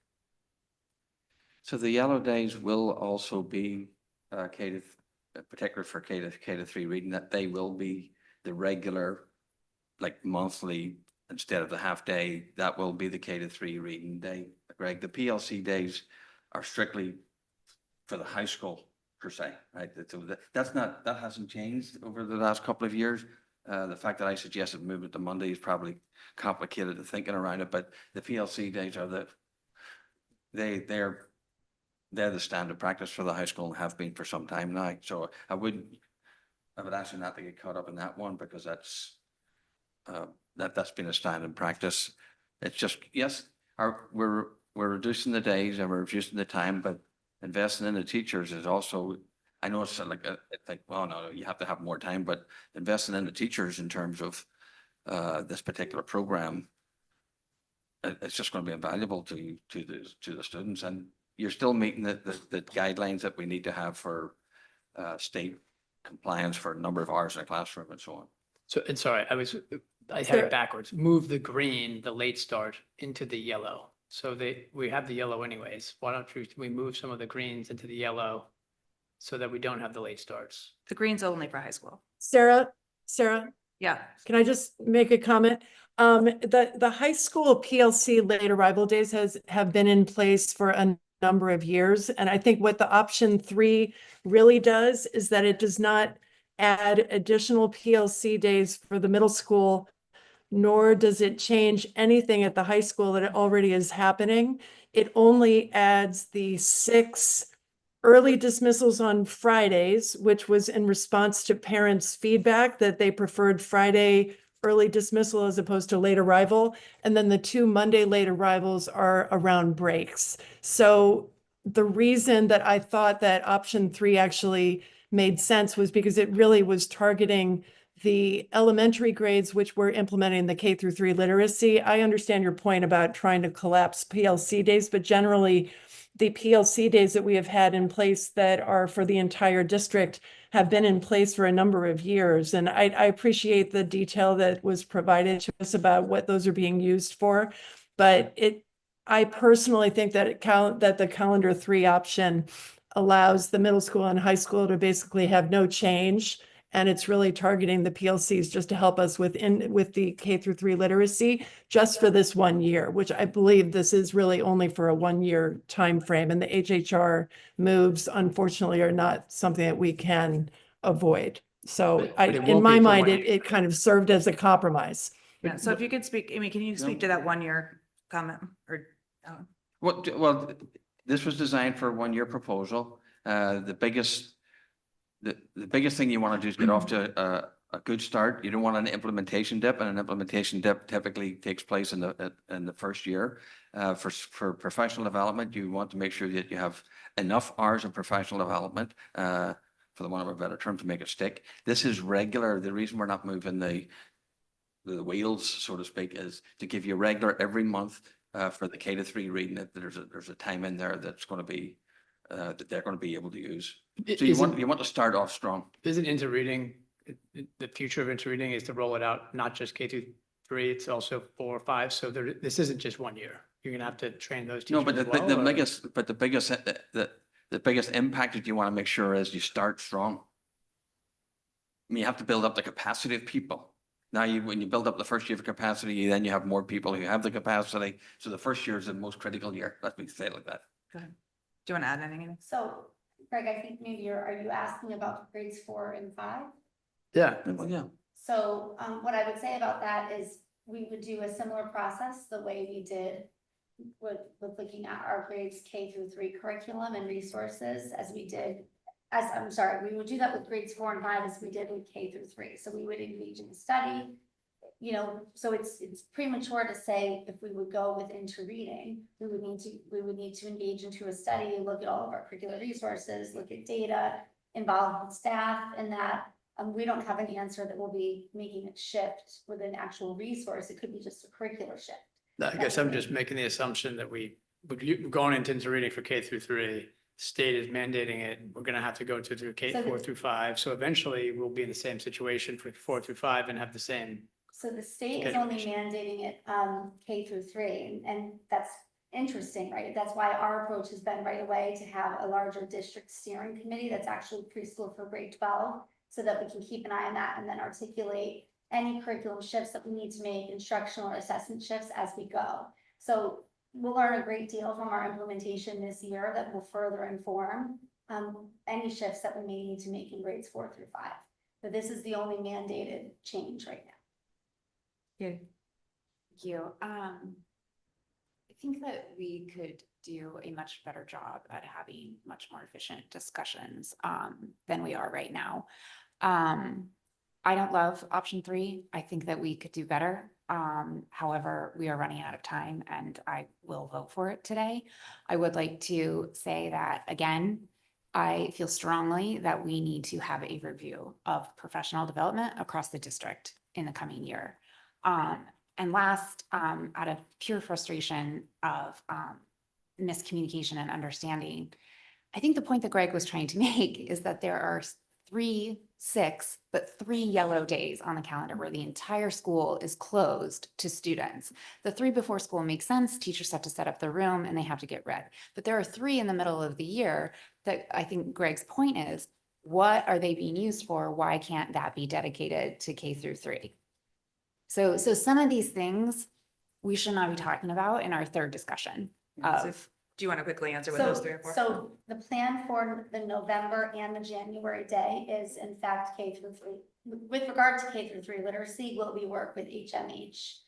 So the yellow days will also be particularly for K-3 reading, that they will be the regular, like monthly, instead of the half day, that will be the K-3 reading day. Greg, the PLC days are strictly for the high school per se, right? So that hasn't changed over the last couple of years. The fact that I suggested move it to Monday is probably complicated to thinking around it, but the PLC days are they're the standard practice for the high school and have been for some time now. So I would ask you not to get caught up in that one, because that's been a standard practice. It's just, yes, we're reducing the days and we're reducing the time, but investing in the teachers is also, I know it's like, it's like, well, no, you have to have more time, but investing in the teachers in terms of this particular program, it's just going to be invaluable to the students, and you're still meeting the guidelines that we need to have for state compliance for a number of hours in a classroom and so on. So, and sorry, I had Sarah- it backwards. Move the green, the late start into the yellow. So we have the yellow anyways. Why don't we move some of the greens into the yellow so that we don't have the late starts? The green's only for high school. Sarah, Yeah. can I just make a comment? The high school PLC late arrival days have been in place for a number of years. And I think what the option 3 really does is that it does not add additional PLC days for the middle school, nor does it change anything at the high school that already is happening. It only adds the 6 early dismissals on Fridays, which was in response to parents' feedback that they preferred Friday early dismissal as opposed to late arrival. And then the 2 Monday late arrivals are around breaks. So the reason that I thought that option 3 actually made sense was because it really was targeting the elementary grades, which were implementing the K-3 literacy. I understand your point about trying to collapse PLC days, but generally the PLC days that we have had in place that are for the entire district have been in place for a number of years. And I appreciate the detail that was provided to us about what those are being used for. But I personally think that that the calendar 3 option allows the middle school and high school to basically have no change. And it's really targeting the PLCs just to help us with the K-3 literacy just for this 1 year, which I believe this is really only for a 1-year time frame. And the HHR moves, unfortunately, are not something that we can avoid. So But it in won't my be for mind, 1 year. it kind of served as a compromise. Yeah. So if you could speak, Amy, can you speak to that 1-year comment or? Well, this was designed for a 1-year proposal. The biggest thing you want to do is get off to a good start. You don't want an implementation dip, and an implementation dip typically takes place in the first year. For professional development, you want to make sure that you have enough hours of professional development, for the want of a better term, to make it stick. This is regular. The reason we're not moving the wheels, so to speak, is to give you regular every month for the K-3 reading. That there's a time in there that's going to be that they're going to be able to use. So you want to start off strong. Isn't interreading, the future of interreading is to roll it out, not just K-3, it's also 4 or 5. So this isn't just 1 year. You're gonna have to train those teachers No, but as well, or- the biggest impact that you want to make sure is you start strong. I mean, you have to build up the capacity of people. Now, when you build up the first year of capacity, then you have more people who have the capacity. So the first year is the most critical year. Let me say it like that. Go ahead. Do you want to add anything? So, Greg, I think maybe are you asking about grades 4 and 5? Yeah. Well, yeah. So, what I would say about that is we would do a similar process the way we did with looking at our grades K-3 curriculum and resources we would do that with grades 4 and 5 as we did with K-3. So we would engage in study, so it's premature to say if we would go with interreading, we would need to engage into a study, look at all of our curricular resources, look at data, involve staff in that. We don't have an answer that will be making it shift with an actual resource. It could be just a curricular shift. I guess I'm just making the assumption that we're going into interreading for K-3. State is mandating it. We're gonna have to go through K-4 through 5. So eventually we'll be in the same situation for 4 through 5 and have the same. So the state is only mandating it K-3, and that's interesting, right? That's why our approach has been right away to have a larger district steering committee that's actually preschool for grade 12, so that we can keep an eye on that and then articulate any curriculum shifts that we need to make, instructional or assessment shifts as we go. So we'll learn a great deal from our implementation this year that will further inform any shifts that we may need to make in grades 4 through 5. But this is the only mandated change right now. Yeah. Thank you. I think that we could do a much better job at having much more efficient discussions than we are right now. I don't love option 3. I think that we could do better. However, we are running out of time and I will vote for it today. I would like to say that again, I feel strongly that we need to have a review of professional development across the district in the coming year. And last, out of pure frustration of miscommunication and understanding, I think the point that Greg was trying to make is that there are 3 yellow days on the calendar where the entire school is closed to students. The 3 before school makes sense. Teachers have to set up their room and they have to get read. But there are 3 in the middle of the year that I think Greg's point is, what are they being used for? Why can't that be dedicated to K through 3? So some of these things we should not be talking about in our third discussion So of. do you want to quickly answer what those 3 are for? So the plan for the November and the January day is in fact K through 3. With regard to K through 3 literacy, will we work with HMH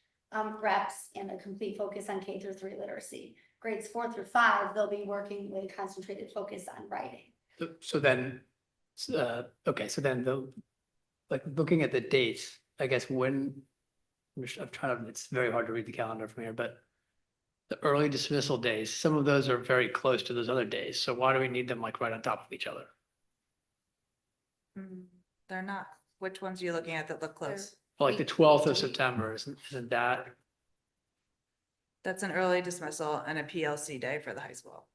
reps and a complete focus on K through 3 literacy. Grades 4 through 5, they'll be working with a concentrated focus on writing. So then, okay, so then like looking at the dates, I guess when, I'm trying to, it's very hard to read the calendar from here, but the early dismissal days, some of those are very close to those other days. So why do we need them like right on top of each other? They're not. Which ones are you looking at that look close? Well, like the 12th of September, isn't that? That's an early dismissal and a PLC day for the high school.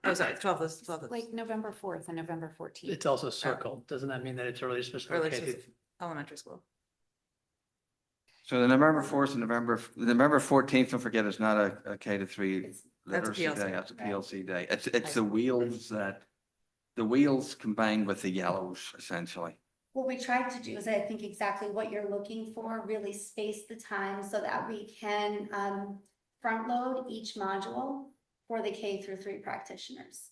Oh, sorry, 12th is Like November 4th and November 14th. It's also circled. Doesn't that mean that it's early dismissal? early K through- dismissal, elementary school. So the November 4th and November 14th, don't forget, is not a K to 3 That's a literacy PLC. day, that's a PLC day. It's the wheels combined with the yellows essentially. What we tried to do is, I think exactly what you're looking for, really space the time so that we can front load each module for the K through 3 practitioners.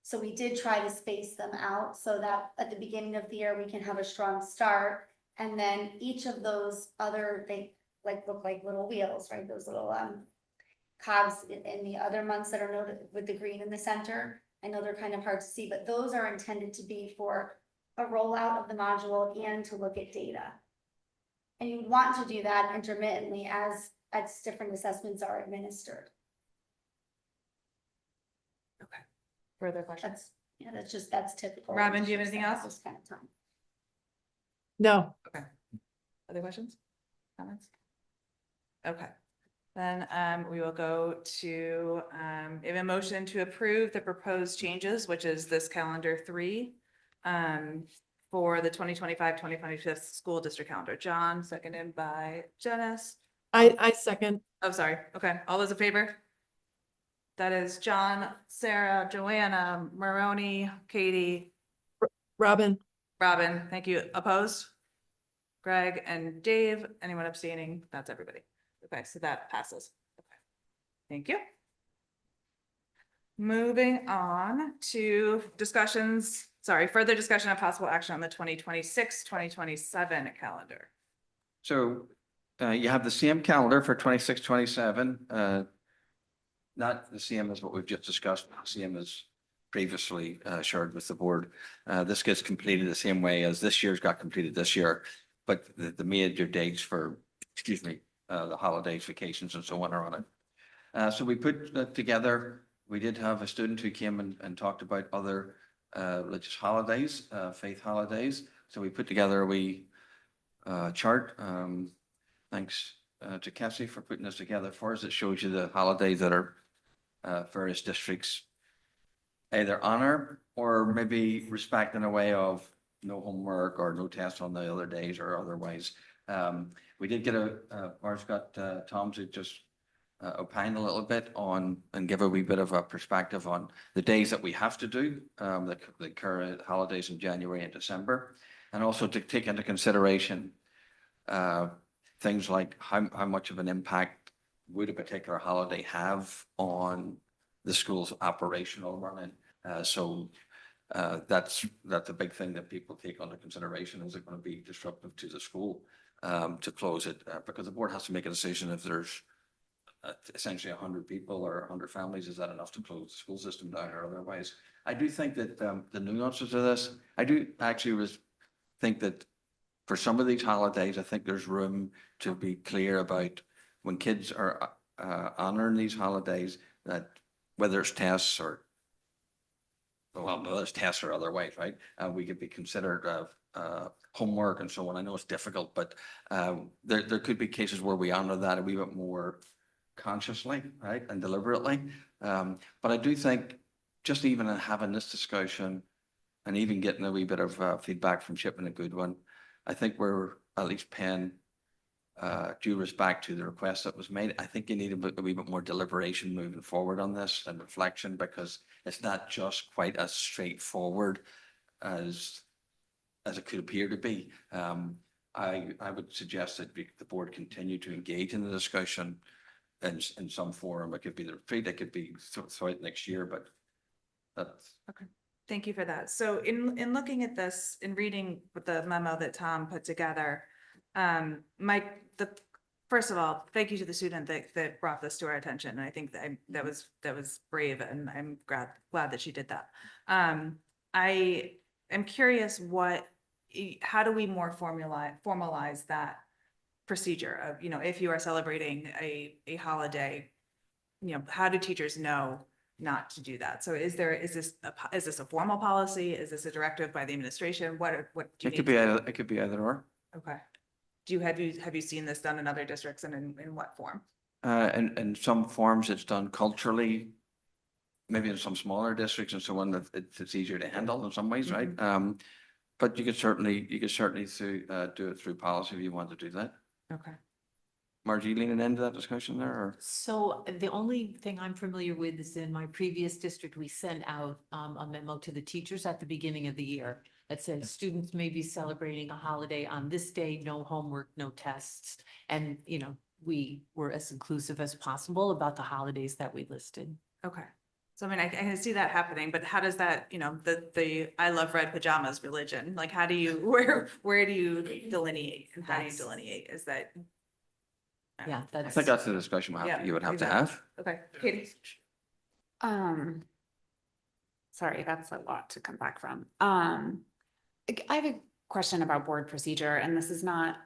So we did try to space them out so that at the beginning of the year, we can have a strong start. And then each of those other, they look like little wheels, right? Those little cogs in the other months that are noted with the green in the center. I know they're kind of hard to see, but those are intended to be for a rollout of the module and to look at data. And you want to do that intermittently as different assessments are administered. Okay. Further questions? That's typical. Robin, do you have anything At else? this kind of time. No, Other questions? Comments? Okay. Then we will go to we have a motion to approve the proposed changes, which is this calendar 3 for the 2025-2026 school district calendar. John, seconded by Janice. I second. Oh, sorry. Okay. All those in favor? That is John, Sarah, Joanna, Maroney, Katie, Robin, Robin. Thank you. Opposed? Greg and Dave. Anyone abstaining? That's everybody. Okay, so that passes. Okay. Thank you. Moving on to further discussion of possible action on the 2026-2027 calendar. So you have the same calendar for 26-27. Not the same as what we've just discussed, same as previously shared with the board. This gets completed the same way as this year's got completed this year, but the major dates for, the holidays, vacations and so on are on it. So we put that together. We did have a student who came and talked about other religious holidays, faith holidays. So we put together a wee chart. Thanks to Cassie for putting this together for us. It shows you the holidays that are various districts either honor or maybe respect in a way of no homework or no tests on the other days or otherwise. We did get Tom to just opine a little bit on and give a wee bit of a perspective on the days that we have to do, the current holidays in January and December, and also to take into consideration things like how much of an impact would a particular holiday have on the school's operational running. That's a big thing that people take under consideration. Is it going to be disruptive to the school to close it? Because the board has to make a decision if there's essentially 100 people or 100 families, is that enough to close the school system down or otherwise? I do think that the nuances of this, I do actually think that for some of these holidays, I think there's room to be clear about when kids are honoring these holidays, that whether it's tests or well, there's tests or other ways, right? We could be considered homework and so on. I know it's difficult, but there could be cases where we honor that a wee bit more consciously, right, and deliberately. But I do think just even in having this discussion and even getting a wee bit of feedback from Shipman and Goodwin, I think we're at least paying due respect to the request that was made. I think you need a wee bit more deliberation moving forward on this and reflection, because it's not just quite as straightforward as it could appear to be. I would suggest that the board continue to engage in the discussion in some forum. It could be the retreat, it could be throughout next year, but that's. Okay, thank you for that. So in looking at this, in reading the memo that Tom put together, Mike, first of all, thank you to the student that brought this to our attention. And I think that was brave, and I'm glad that she did that. I am curious how do we more formalize that procedure of, if you are celebrating a holiday, how do teachers know not to do that? So is this a formal policy? Is this a directive by the administration? What do you It could be either or. Okay. Have you seen this done in other districts, and in what form? In some forms, it's done culturally, maybe in some smaller districts and so on, that it's easier to handle in some ways, right? But you could certainly do it through policy if you want to do that. Okay. Margie, leaning into that discussion there, or? So the only thing I'm familiar with is in my previous district, we sent out a memo to the teachers at the beginning of the year that said students may be celebrating a holiday on this day, no homework, no tests. And, we were as inclusive as possible about the holidays that we listed. Okay. So I mean, I can see that happening, but how does that, the I love red pajamas religion, like how do you, where do you delineate, and how do you delineate? Is that? Yeah, I that's. think that's the discussion you would have to have. Okay, Katie. Sorry, that's a lot to come back from. I have a question about board procedure, and this is not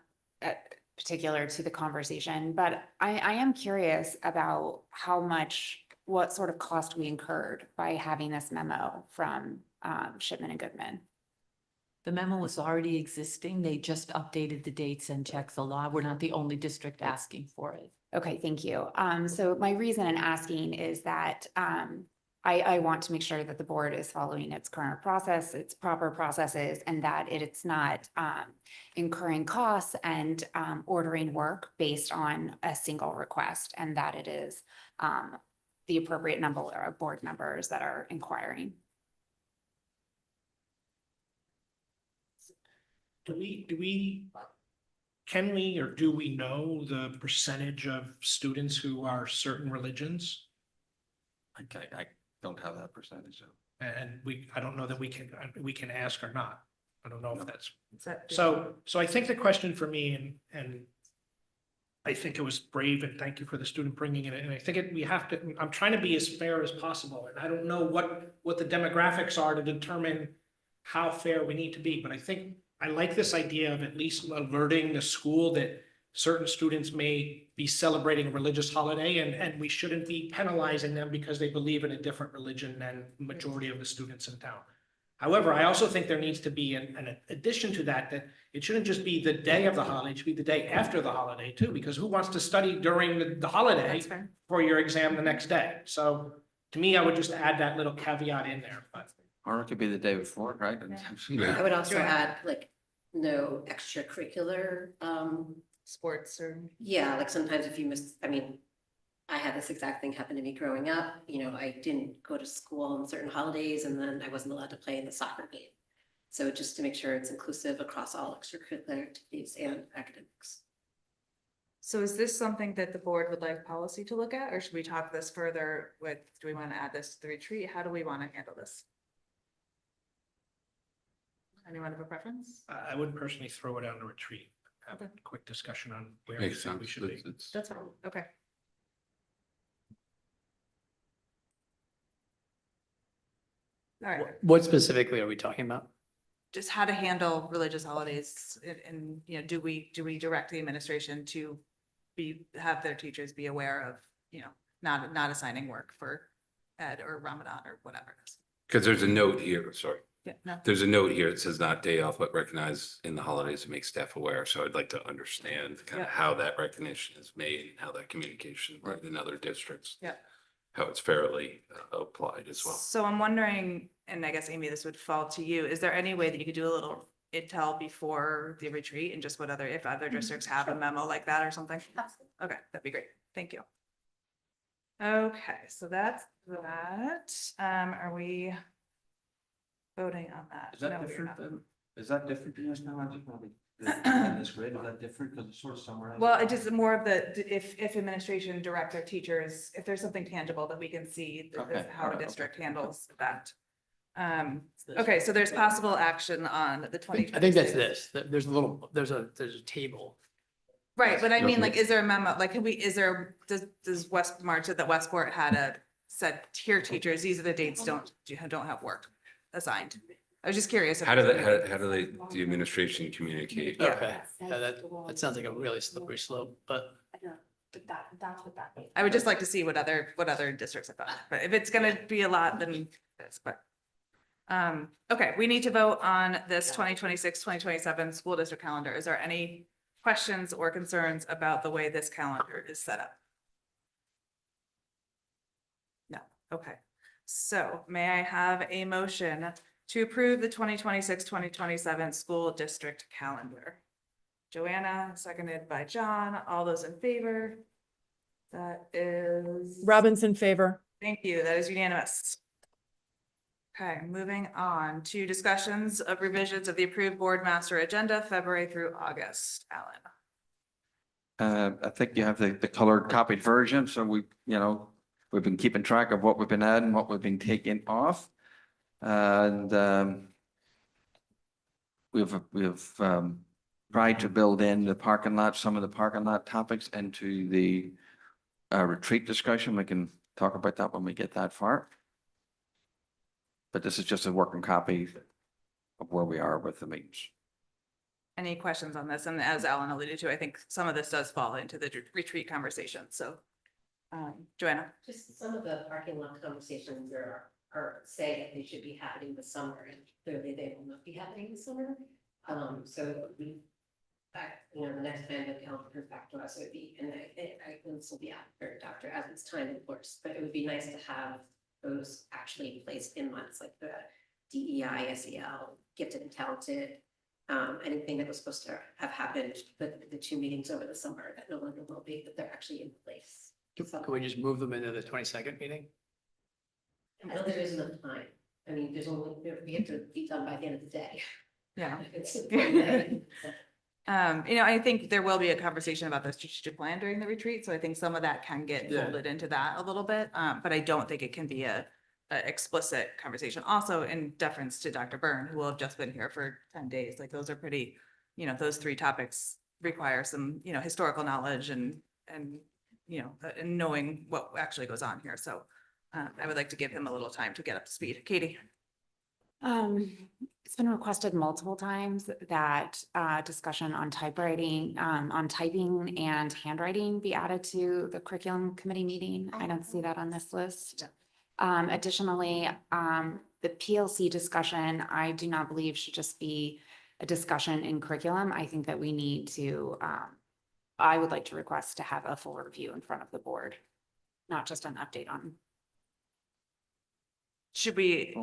particular to the conversation, but I am curious about what sort of cost we incurred by having this memo from Shipman and Goodman. The memo was already existing. They just updated the dates and checked the law. We're not the only district asking for it. Okay, thank you. So my reason in asking is that I want to make sure that the board is following its current process, its proper processes, and that it's not incurring costs and ordering work based on a single request, and that it is the appropriate number of board members that are inquiring. Can we or do we know the percentage of students who are certain religions? I don't have that percentage. So. And I don't know that we can ask or not. I don't know if that's. So I think the question for me, and I think it was brave, and thank you for the student bringing it in. And I think I'm trying to be as fair as possible. And I don't know what the demographics are to determine how fair we need to be. But I think I like this idea of at least alerting the school that certain students may be celebrating a religious holiday, and we shouldn't be penalizing them because they believe in a different religion than the majority of the students in town. However, I also think there needs to be an addition to that it shouldn't just be the day of the holiday, it should be the day after the holiday too, because who wants to study during the holiday for your exam the next day? So to me, I would just add that little caveat in there, but. Or it could be the day before, right? Yeah. I would also add, no extracurricular, sports or. yeah, sometimes if you miss, I had this exact thing happen to me growing up. I didn't go to school on certain holidays, and then I wasn't allowed to play in the soccer game. So just to make sure it's inclusive across all extracurricular activities and academics. So is this something that the board would like policy to look at, or should we talk this further do we want to add this to the retreat? How do we want to handle this? Anyone have a preference? I would personally throw it on the retreat, have a quick discussion on where we Makes think we sense. should be. That's fine. Okay. All right, What specifically are we talking about? just how to handle religious holidays, and do we direct the administration to have their teachers be aware of, not assigning work for Ed or Ramadan or whatever it is? Because there's a note here, sorry. Yeah, no. There's a note here that says not day off, but recognize in the holidays to make staff aware. So I'd like to understand kind of Yeah. how that recognition is made, and how that communication right in other districts. Yeah. How it's fairly applied as well. So I'm wondering, and I guess Amy, this would fall to you, is there any way that you could do a little intel before the retreat and just what other, if other districts have a memo like that or something? Absolutely. Okay, that'd be great. Thank you. Okay, so that's that. Are we voting on that? Is that No, we're different not. is that different to us now, Angie? In this grade, is that different? Because it's sort of summarized. Well, it just more of the, if administration, director, teachers, if there's something tangible that we can see, that this- Okay, how a alright, district okay. handles that. Okay, so there's possible action on the I 2026. think that's this. There's a little, there's a table. Right, but I mean, Okay. like, is there a memo, like, can we, is there, does Westmark said that Westport had said, here, teachers, these are the dates, don't have work assigned. I was just curious. if How do there's they, any- how do they, the administration communicate? Yeah. Okay, yeah, that sounds like a really slippery slope, but That's what that means. I would just like to see what other districts have done, but if it's gonna be a lot, then this, but. Okay, we need to vote on this 2026-2027 school district calendar. Is there any questions or concerns about the way this calendar is set up? No, okay. So may I have a motion to approve the 2026-2027 school district calendar? Joanna, seconded by John. All those in favor? That is. Robin's in favor. Thank you. That is unanimous. Okay, moving on to discussions of revisions of the approved board master agenda, February through August. Alan. I think you have the colored copied version, so we've been keeping track of what we've been adding, what we've been taking off. And we've tried to build in the parking lot, some of the parking lot topics into the retreat discussion. We can talk about that when we get that far. But this is just a working copy of where we are with the meetings. Any questions on this? And as Alan alluded to, I think some of this does fall into the retreat conversation. So, Joanna. Just some of the parking lot conversations are say that they should be happening this summer, and clearly they will not be happening this summer. So we, the next time the calendar comes back to us, it would be, and this will be after Dr. Adams' time, of course, but it would be nice to have those actually placed in months like the DEI, SEL, gifted and talented, anything that was supposed to have happened, the two meetings over the summer that no longer will be, but they're actually in place. can we just move them into the 22nd meeting? I don't think there's enough time. I mean, we have to be done by the end of the day. Yeah. It's I think there will be a conversation about the strategic plan during the retreat, so I think some of that can get Yeah. folded into that a little bit. But I don't think it can be a explicit conversation. Also, in deference to Dr. Byrne, who will have just been here for 10 days, like those are pretty, those three topics require some, historical knowledge and knowing what actually goes on here. So I would like to give him a little time to get up to speed. Katie. It's been requested multiple times that discussion on typewriting, on typing and handwriting be added to the curriculum committee meeting. I don't see that on this list. Additionally, the PLC discussion, I do not believe should just be a discussion in curriculum. I think that we need to, I would like to request to have a full review in front of the board, not just an update on. Should we,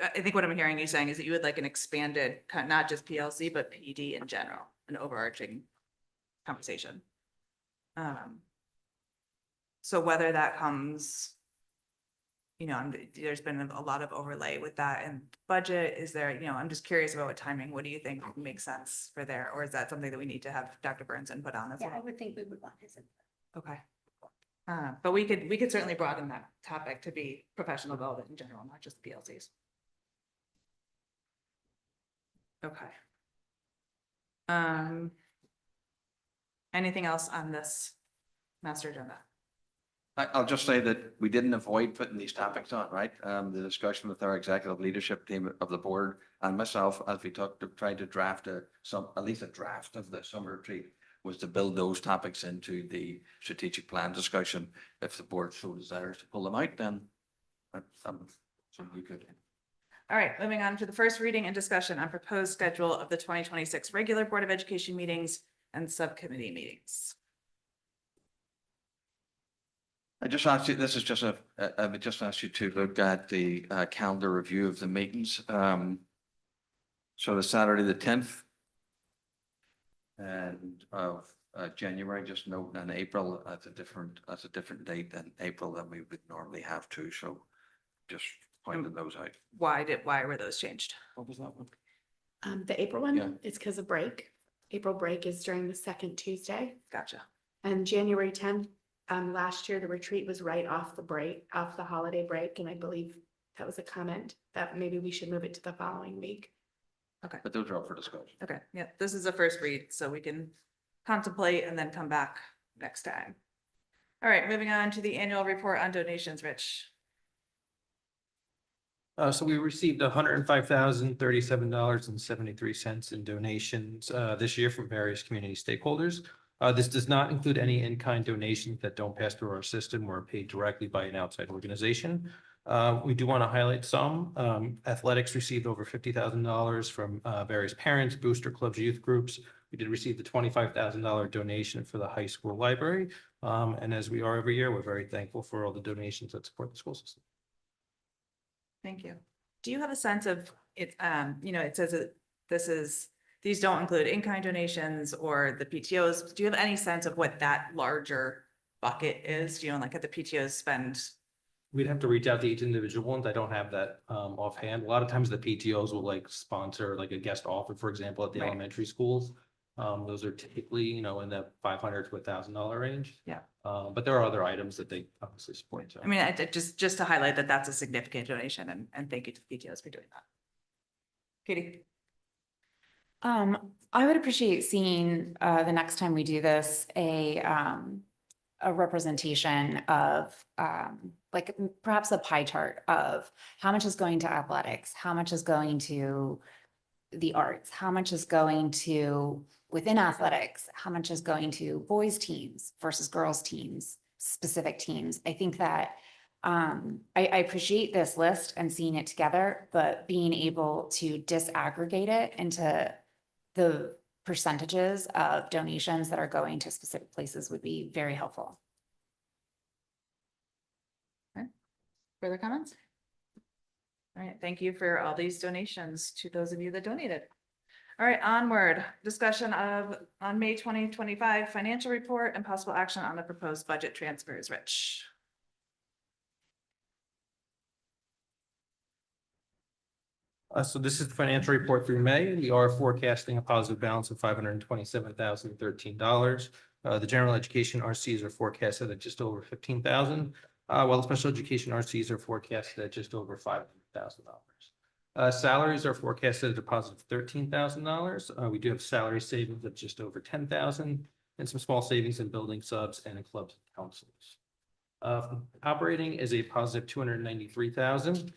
I think what I'm hearing you saying is that you would like an expanded, not just PLC, but PD in general, an overarching conversation. So whether that comes, there's been a lot of overlay with that and budget. Is there, I'm just curious about what timing. What do you think makes sense for there? Or is that something that we need to have Dr. Burns input on as Yeah, I well? would think we would want his input. Okay. But we could certainly broaden that topic to be professional development in general, not just PLCs. Okay. Anything else on this master agenda? I'll just say that we didn't avoid putting these topics on, right? The discussion with our executive leadership team of the board and myself, as we tried to draft at least a draft of the summer retreat, was to build those topics into the strategic plan discussion. If the board so desires to pull them out, then we could. All right, moving on to the first reading and discussion on proposed schedule of the 2026 regular Board of Education meetings and subcommittee meetings. I just asked you, this is just I would just ask you to look at the calendar review of the meetings. So the Saturday, the 10th and of January, just note, and April, that's a different date than April than we would normally have to. So just pointing those out. Why were those changed? What was that one? The April Yeah. one, it's because of break. April break is during the second Tuesday. Gotcha. And January 10th, last year, the retreat was right off the break, off the holiday break, and I believe that was a comment that maybe we should move it to the following week. Okay. But those are up for discussion. Okay, yeah, this is a first read, so we can contemplate and then come back next time. All right, moving on to the annual report on donations, Rich. So we received $105,037.73 in donations this year from various community stakeholders. This does not include any in-kind donations that don't pass through our system or are paid directly by an outside organization. We do want to highlight some. Athletics received over $50,000 from various parents, booster clubs, youth groups. We did receive the $25,000 donation for the high school library. And as we are every year, we're very thankful for all the donations that support the school system. Thank you. Do you have a sense of it, it says that these don't include in-kind donations or the PTOs. Do you have any sense of what that larger bucket is? Do you know, like, at the PTOs spend? We'd have to reach out to each individual ones. I don't have that offhand. A lot of times the PTOs will like sponsor like a guest offer, for example, at the Right. elementary schools. Those are typically, in the $500 to $1,000 range. Yeah. But there are other items that they obviously support. So. I mean, just to highlight that that's a significant donation and thank you to the PTOs for doing that. Katie? I would appreciate seeing, the next time we do this, a representation of, like perhaps a pie chart of how much is going to athletics, how much is going to the arts, how much is going to within athletics, how much is going to boys teams versus girls teams, specific teams. I think that I appreciate this list and seeing it together, but being able to disaggregate it into the percentages of donations that are going to specific places would be very helpful. Okay. Further comments? All right, thank you for all these donations to those of you that donated. All right, onward, discussion on May 2025 financial report and possible action on the proposed budget transfers. Rich. So this is the financial report through May. We are forecasting a positive balance of $527,013. The general education RCs are forecasted at just over 15,000, while the special education RCs are forecasted at just over $500,000. Salaries are forecasted at a positive $13,000. We do have salary savings of just over 10,000 and some small savings in building subs and in clubs and councils. Operating is a positive 293,000.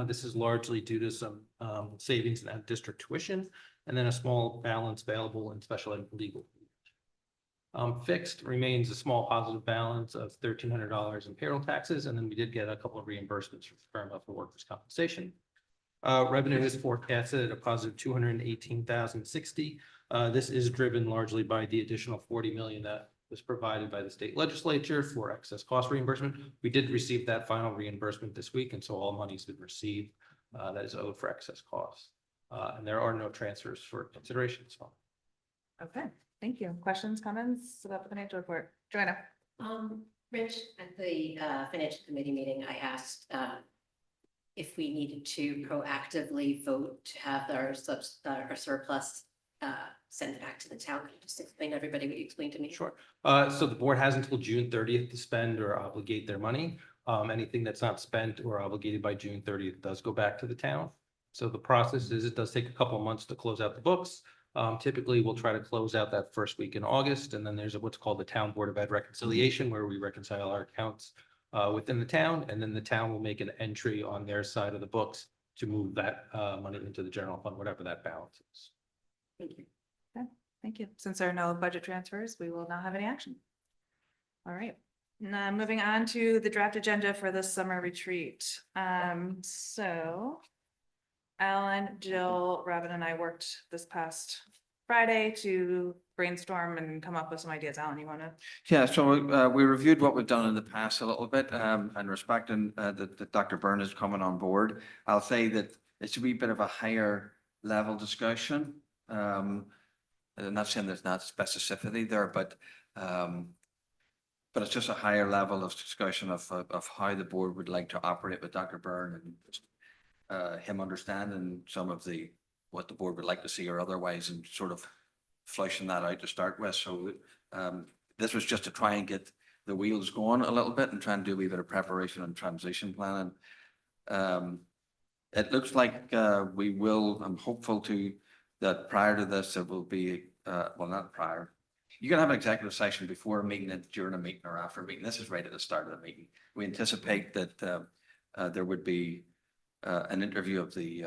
This is largely due to some savings in out-of-district tuition and then a small balance available in special ed legal. Fixed remains a small positive balance of $1,300 in payroll taxes, and then we did get a couple of reimbursements from firm for workers' compensation. Revenue is forecasted at a positive 218,060. This is driven largely by the additional 40 million that was provided by the state legislature for excess cost reimbursement. We did receive that final reimbursement this week, and so all money's been received that is owed for excess costs. And there are no transfers for consideration. So. Okay, thank you. Questions, comments about the financial report? Joanna? Rich, at the financial committee meeting, I asked if we needed to proactively vote to have our surplus sent back to the town. Can you just explain everybody what you explained to me? Sure. So the board has until June 30th to spend or obligate their money. Anything that's not spent or obligated by June 30th does go back to the town. So the process is it does take a couple of months to close out the books. Typically, we'll try to close out that first week in August, and then there's what's called the Town Board of Ed reconciliation, where we reconcile our accounts within the town, and then the town will make an entry on their side of the books to move that money into the general fund, whatever that balance is. Thank you. Okay, thank you. Since there are no budget transfers, we will not have any action. All right. Now moving on to the draft agenda for the summer retreat. So Alan, Jill, Robin and I worked this past Friday to brainstorm and come up with some ideas. Alan, you want to? Yeah, so we reviewed what we've done in the past a little bit, and respecting that Dr. Byrne is coming on board. I'll say that it's a wee bit of a higher level discussion. I'm not saying there's not specificity there, but it's just a higher level of discussion of how the board would like to operate with Dr. Byrne and him understanding some of what the board would like to see or otherwise, and sort of fleshing that out to start with. So this was just to try and get the wheels going a little bit and try and do a wee bit of preparation and transition planning. It looks like we will, I'm hopeful that prior to this, there will be, well, not prior. You can have an executive session before a meeting and during a meeting or after a meeting. This is right at the start of the meeting. We anticipate that there would be an interview of the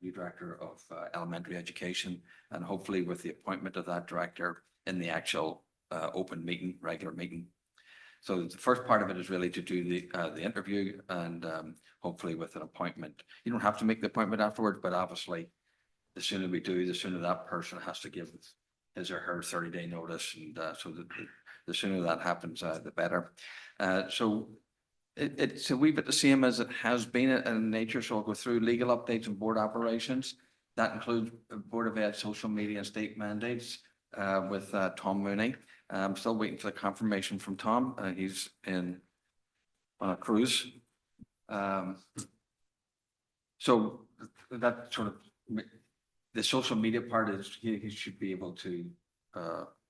new director of elementary education, and hopefully with the appointment of that director in the actual open meeting, regular meeting. So the first part of it is really to do the interview, and hopefully with an appointment. You don't have to make the appointment afterwards, but obviously the sooner we do, the sooner that person has to give his or her 30-day notice, and so the sooner that happens, the better. So it's a wee bit the same as it has been in nature. So I'll go through legal updates and board operations. That includes Board of Ed social media and state mandates with Tom Mooney. I'm still waiting for the confirmation from Tom. He's on a cruise. So that sort of, the social media part is, he should be able to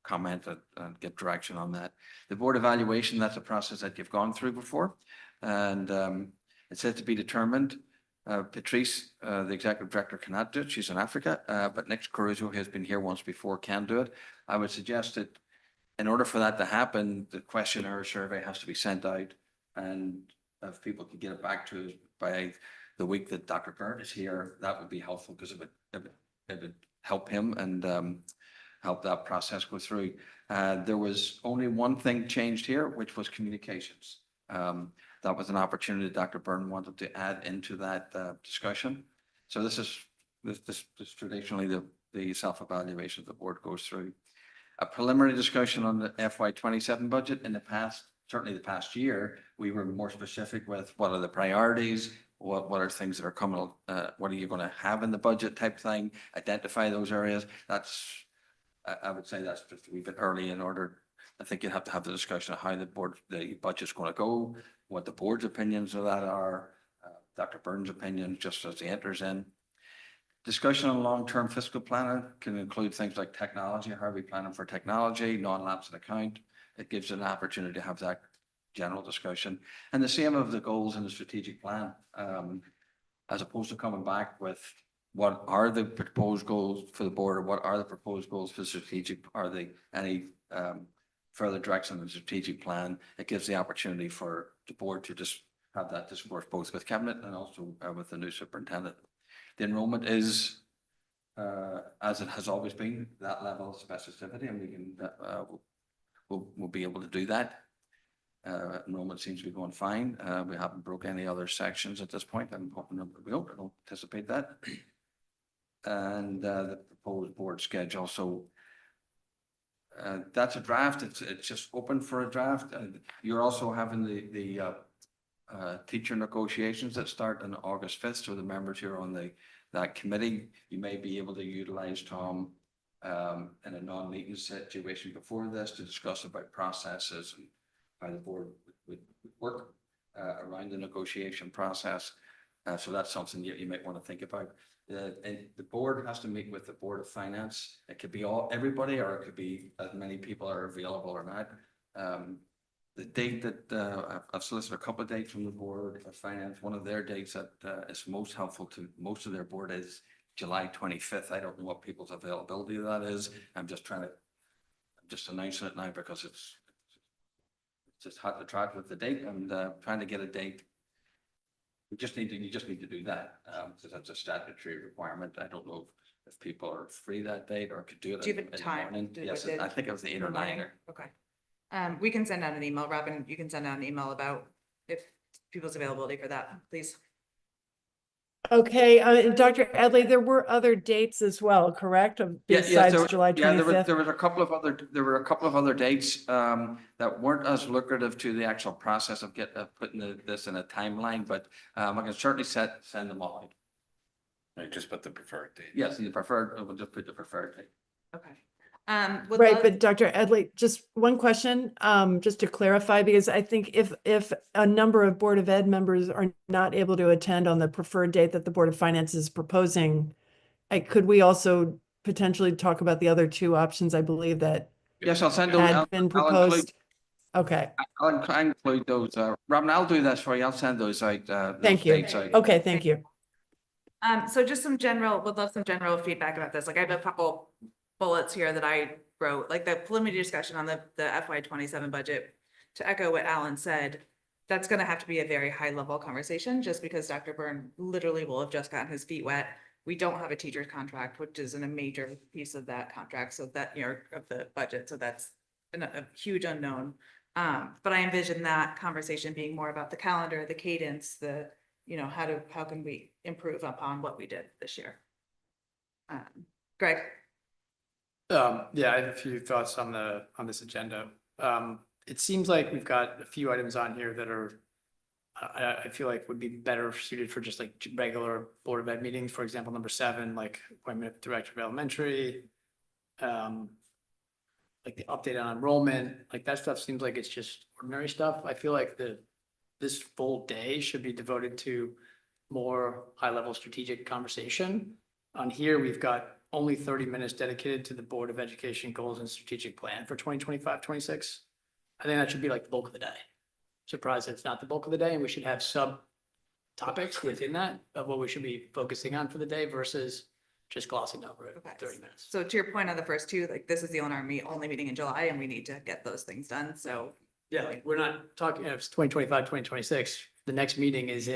comment and get direction on that. The board evaluation, that's a process that you've gone through before. And it says to be determined. Patrice, the executive director, cannot do it. She's in Africa, but Nick Caruso, who has been here once before, can do it. I would suggest that in order for that to happen, the questionnaire survey has to be sent out, and if people could get it back to us by the week that Dr. Byrne is here, that would be helpful, because it would help him and help that process go through. There was only one thing changed here, which was communications. That was an opportunity Dr. Byrne wanted to add into that discussion. So this is traditionally the self-evaluation the board goes through. A preliminary discussion on the FY27 budget. In the past, certainly the past year, we were more specific with what are the priorities, what are things that are coming, what are you going to have in the budget type thing, identify those areas. I would say that's just a wee bit early in order. I think you'd have to have the discussion of how the budget's going to go, what the board's opinions of that are, Dr. Byrne's opinion, just as he enters in. Discussion on long-term fiscal planning can include things like technology, how are we planning for technology, non-lapse in account. It gives an opportunity to have that general discussion. And the same of the goals in the strategic plan, as opposed to coming back with what are the proposed goals for the board, or what are the proposed goals for the strategic, are they any further direction in the strategic plan. It gives the opportunity for the board to just have that discourse both with cabinet and also with the new superintendent. The enrollment is, as it has always been, that level of specificity, and we can, we'll be able to do that. Enrollment seems to be going fine. We haven't broke any other sections at this point. I'm hoping that we don't. I don't anticipate that. And the proposed board schedule. So that's a draft. It's just open for a draft. You're also having the teacher negotiations that start on August 5th. So the members who are on that committee, you may be able to utilize Tom in a non-meeting situation before this to discuss about processes and how the board would work around the negotiation process. So that's something you might want to think about. The board has to meet with the Board of Finance. It could be everybody, or it could be as many people are available or not. The date that I've solicited a couple of dates from the Board of Finance. One of their dates that is most helpful to most of their board is July 25th. I don't know what people's availability of that is. I'm just announcing it now because it's just hard to track with the date, and trying to get a date. You just need to do that because that's a statutory requirement. I don't know if people are free that date or could do it. Do you have a time? Yes, I think it was the 8 or 9. Okay. We can send out an email. Robin, you can send out an email about if people's availability for that, please. Okay, Dr. Edley, there were other dates as well, correct? Yes, Besides there, July yeah, there 25th? there was a couple of other, there were a couple of other dates that weren't as lucrative to the actual process of putting this in a timeline, but I can certainly send them all. I just put the preferred date. Yes, the preferred, we'll just put the preferred date. Okay. Would Right, love- but Dr. Edley, just one question, just to clarify, because I think if a number of Board of Ed members are not able to attend on the preferred date that the Board of Finance is proposing, could we also potentially talk about the other two options, I believe, that Yes, I'll send those. had been proposed? Okay, I'll include those. Robin, I'll do this for you. I'll send those out. Those thank you. dates out. Okay, thank you. So just would love some general feedback about this. Like I have a couple bullets here that I wrote, like the preliminary discussion on the FY 27 budget. To echo what Alan said, that's gonna have to be a very high level conversation just because Dr. Byrne literally will have just gotten his feet wet. We don't have a teacher's contract, which is a major piece of that contract. So that, of the budget. So that's a huge unknown. But I envision that conversation being more about the calendar, the cadence, how can we improve upon what we did this year? Greg? Yeah, I have a few thoughts on this agenda. It seems like we've got a few items on here that are, I feel like would be better suited for just like regular Board of Ed meetings. For example, number 7, like appointment of director of elementary. Like the update on enrollment, like that stuff seems like it's just ordinary stuff. I feel like this full day should be devoted to more high-level strategic conversation. On here, we've got only 30 minutes dedicated to the Board of Education goals and strategic plan for 2025-26. I think that should be like the bulk of the day. Surprised that it's not the bulk of the day, and we should have sub-topics within that of what we should be focusing on for the day versus just glossing over it 30 minutes. So to your point on the first two, like this is the only meeting in July and we need to get those things done. So Yeah, like we're not talking, if it's 2025, 2026, the next meeting is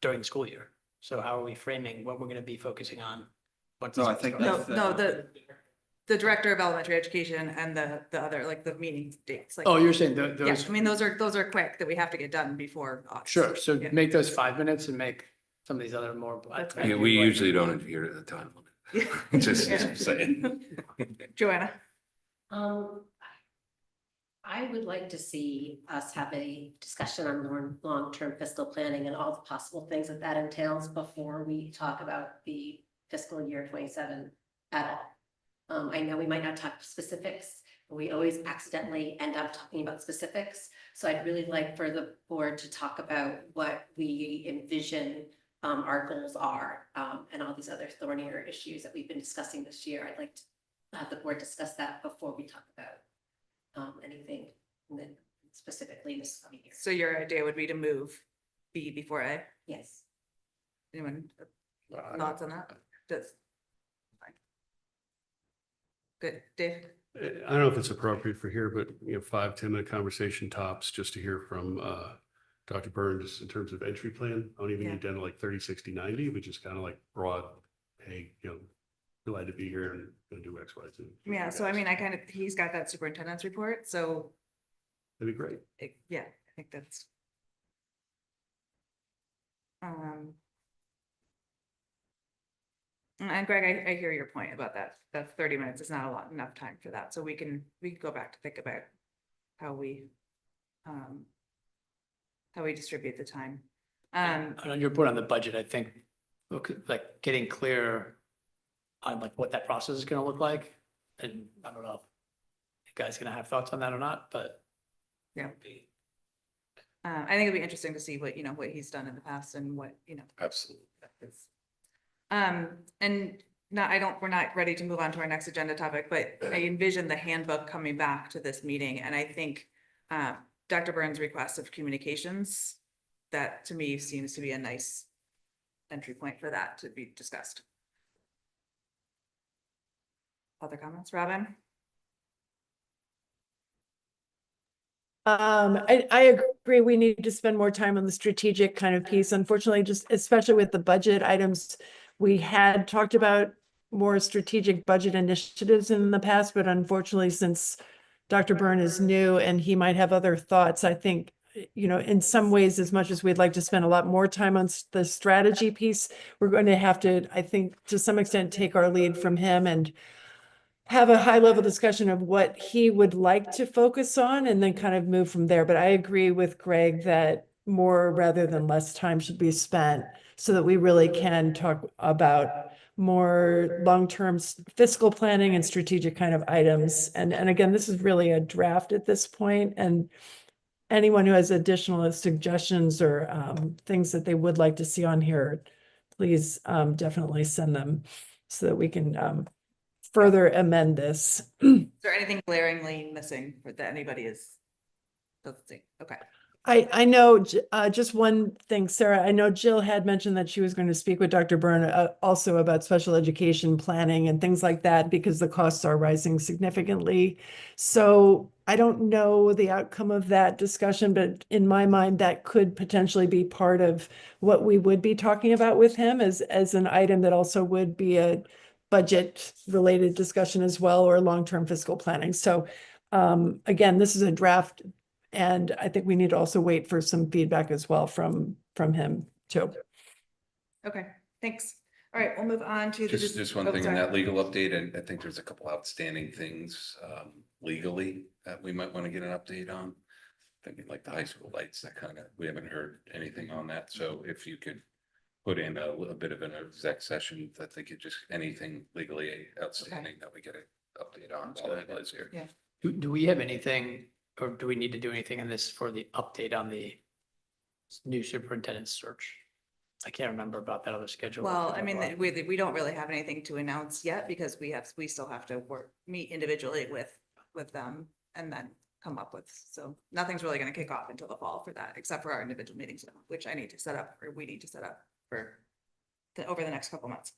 during the school year. So how are we framing what we're going to be focusing on? No, I think that's. the director of elementary education and the other, like the meeting dates. Like, Oh, you're saying yeah, those? I mean, those are quick that we have to get done before August. Sure, so Yeah. make those 5 minutes and make some of these other more. That's Yeah, we usually don't adhere to the time limit. Just Yeah. saying. Joanna? I would like to see us have a discussion on long-term fiscal planning and all the possible things that entails before we talk about the fiscal year 27 at all. I know we might not talk specifics, but we always accidentally end up talking about specifics. So I'd really like for the board to talk about what we envision our goals are, and all these other thornier issues that we've been discussing this year. I'd like to have the board discuss that before we talk about anything specifically this coming year. So your idea would be to move B before A? Yes. Anyone thoughts on that? Just. Fine. Good, Dave? I don't know if it's appropriate for here, but 5-10 minute conversation tops just to hear from Dr. Byrne, just in terms of entry plan. I don't even need down to like 30, 60, 90, but just kind of like broad, hey, glad to be here and gonna do X, Y, Z. Yeah, so I mean, he's got that superintendent's report, so. That'd be great. Yeah, I think that's. And Greg, I hear your point about that. That's 30 minutes is not enough time for that. So we can go back to think about how we distribute the time. On your point on the budget, I think, like getting clear on like what that process is gonna look like. And I don't know if you guys gonna have thoughts on that or not, but. Yeah. I think it'd be interesting to see what he's done in the past and what, Absolutely. And we're not ready to move on to our next agenda topic, but I envision the handbook coming back to this meeting. And I think Dr. Byrne's request of communications, that to me seems to be a nice entry point for that to be discussed. Other comments, Robin? I agree. We need to spend more time on the strategic kind of piece. Unfortunately, just especially with the budget items, we had talked about more strategic budget initiatives in the past, but unfortunately, since Dr. Byrne is new and he might have other thoughts, I think you know, in some ways, as much as we'd like to spend a lot more time on the strategy piece, we're going to have to, I think, to some extent, take our lead from him and have a high level discussion of what he would like to focus on and then kind of move from there. But I agree with Greg that more rather than less time should be spent so that we really can talk about more long-term fiscal planning and strategic kind of items. And again, this is really a draft at this point, and anyone who has additional suggestions or things that they would like to see on here, please definitely send them so that we can further amend this. Is there anything glaringly missing that anybody is? Doesn't see, okay. I know, just one thing, Sarah, I know Jill had mentioned that she was going to speak with Dr. Byrne also about special education planning and things like that because the costs are rising significantly. So I don't know the outcome of that discussion, but in my mind, that could potentially be part of what we would be talking about with him as an item that also would be a budget related discussion as well, or long-term fiscal planning. So again, this is a draft. And I think we need to also wait for some feedback as well from him too. Okay, thanks. All right, we'll move on to the. Just one oh, thing in sorry. that legal update, and I think there's a couple outstanding things legally that we might want to get an update on. Thinking like the high school lights, that kind of, we haven't heard anything on that. So if you could put in a little bit of an exec session that they could just, anything legally outstanding that we get an update on while Liz here. Yeah. Do we have anything, or do we need to do anything in this for the update on the new superintendent search? I can't remember about that other schedule. Well, I mean, we don't really have anything to announce yet because we still have to meet individually with them and then come up with, so nothing's really gonna kick off until the fall for that, except for our individual meetings, which I need to set up, or we need to set up for over the next couple months.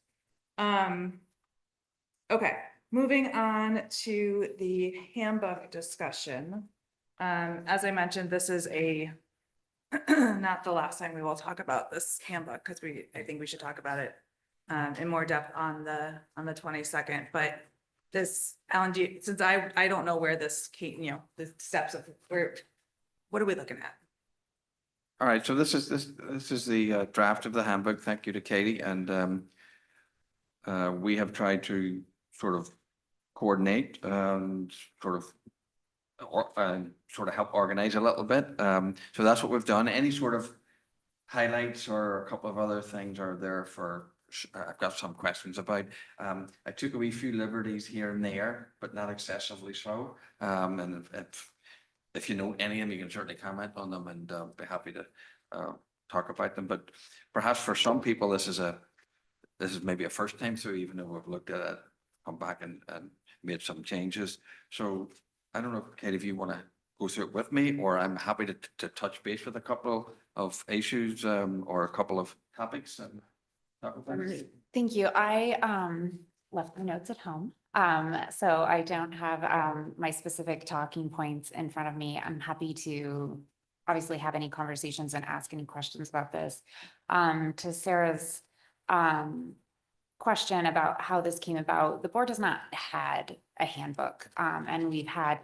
Okay, moving on to the handbook discussion. As I mentioned, this is not the last time we will talk about this handbook, because I think we should talk about it in more depth on the 22nd, but this, Alan, since I don't know where this came, the steps of what are we looking at? All right, so this is the draft of the handbook. Thank you to Katie, and we have tried to sort of coordinate and sort of help organize a little bit. So that's what we've done. Any sort of highlights or a couple of other things are there for. I've got some questions about. I took a wee few liberties here and there, but not excessively so. And if you know any of them, you can certainly comment on them, and be happy to talk about them. But perhaps for some people, this is maybe a first time through, even though we've looked at it, come back and made some changes. So I don't know, Kate, if you want to go through it with me, or I'm happy to touch base with a couple of issues or a couple of topics. Thank you. I left my notes at home. So I don't have my specific talking points in front of me. I'm happy to obviously have any conversations and ask any questions about this. To Sarah's question about how this came about, the board has not had a handbook, and we've had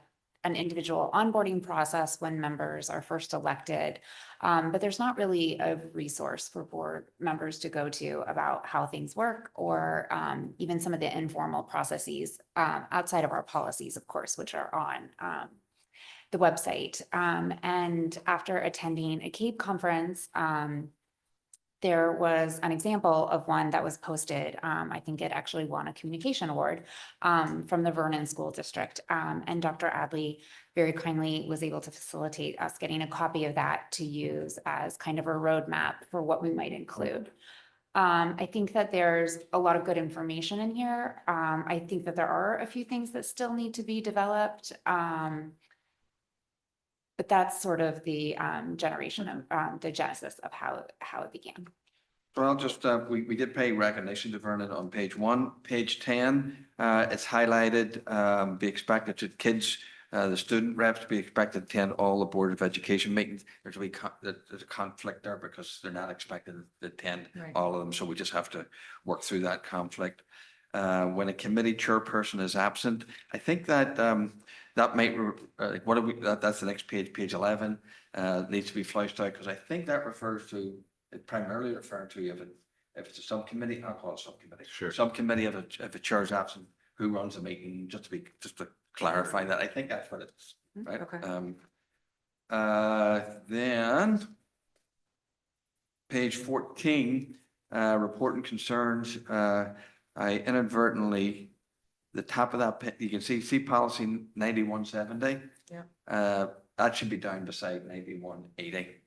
an individual onboarding process when members are first elected. But there's not really a resource for board members to go to about how things work, or even some of the informal processes outside of our policies, of course, which are on the website. And after attending a CAPE conference, there was an example of one that was posted. I think it actually won a communication award from the Vernon School District. And Dr. Adley very kindly was able to facilitate us getting a copy of that to use as kind of a roadmap for what we might include. I think that there's a lot of good information in here. I think that there are a few things that still need to be developed. But that's sort of the generation of the genesis of how it began. So I'll just, we did pay recognition to Vernon on page 1. Page 10, it's highlighted, be expected to kids, the student reps to be expected to attend all the Board of Education meetings. There's a conflict there because they're not expected to attend all of them. So we just have to work through that conflict. When a committee chairperson is absent, I think that that might, what do we, that's the next page, page 11, needs to be flushed out, because I think that refers to, it primarily referring to if it's a subcommittee, I'll call it subcommittee. Sure. Subcommittee, if a chair is absent, who runs the meeting, just to clarify that, I think that's what it is, right? Okay. Then page 14, report and concerns, I inadvertently, the top of that, you can see policy 9170. Yeah. That should be down beside 9180.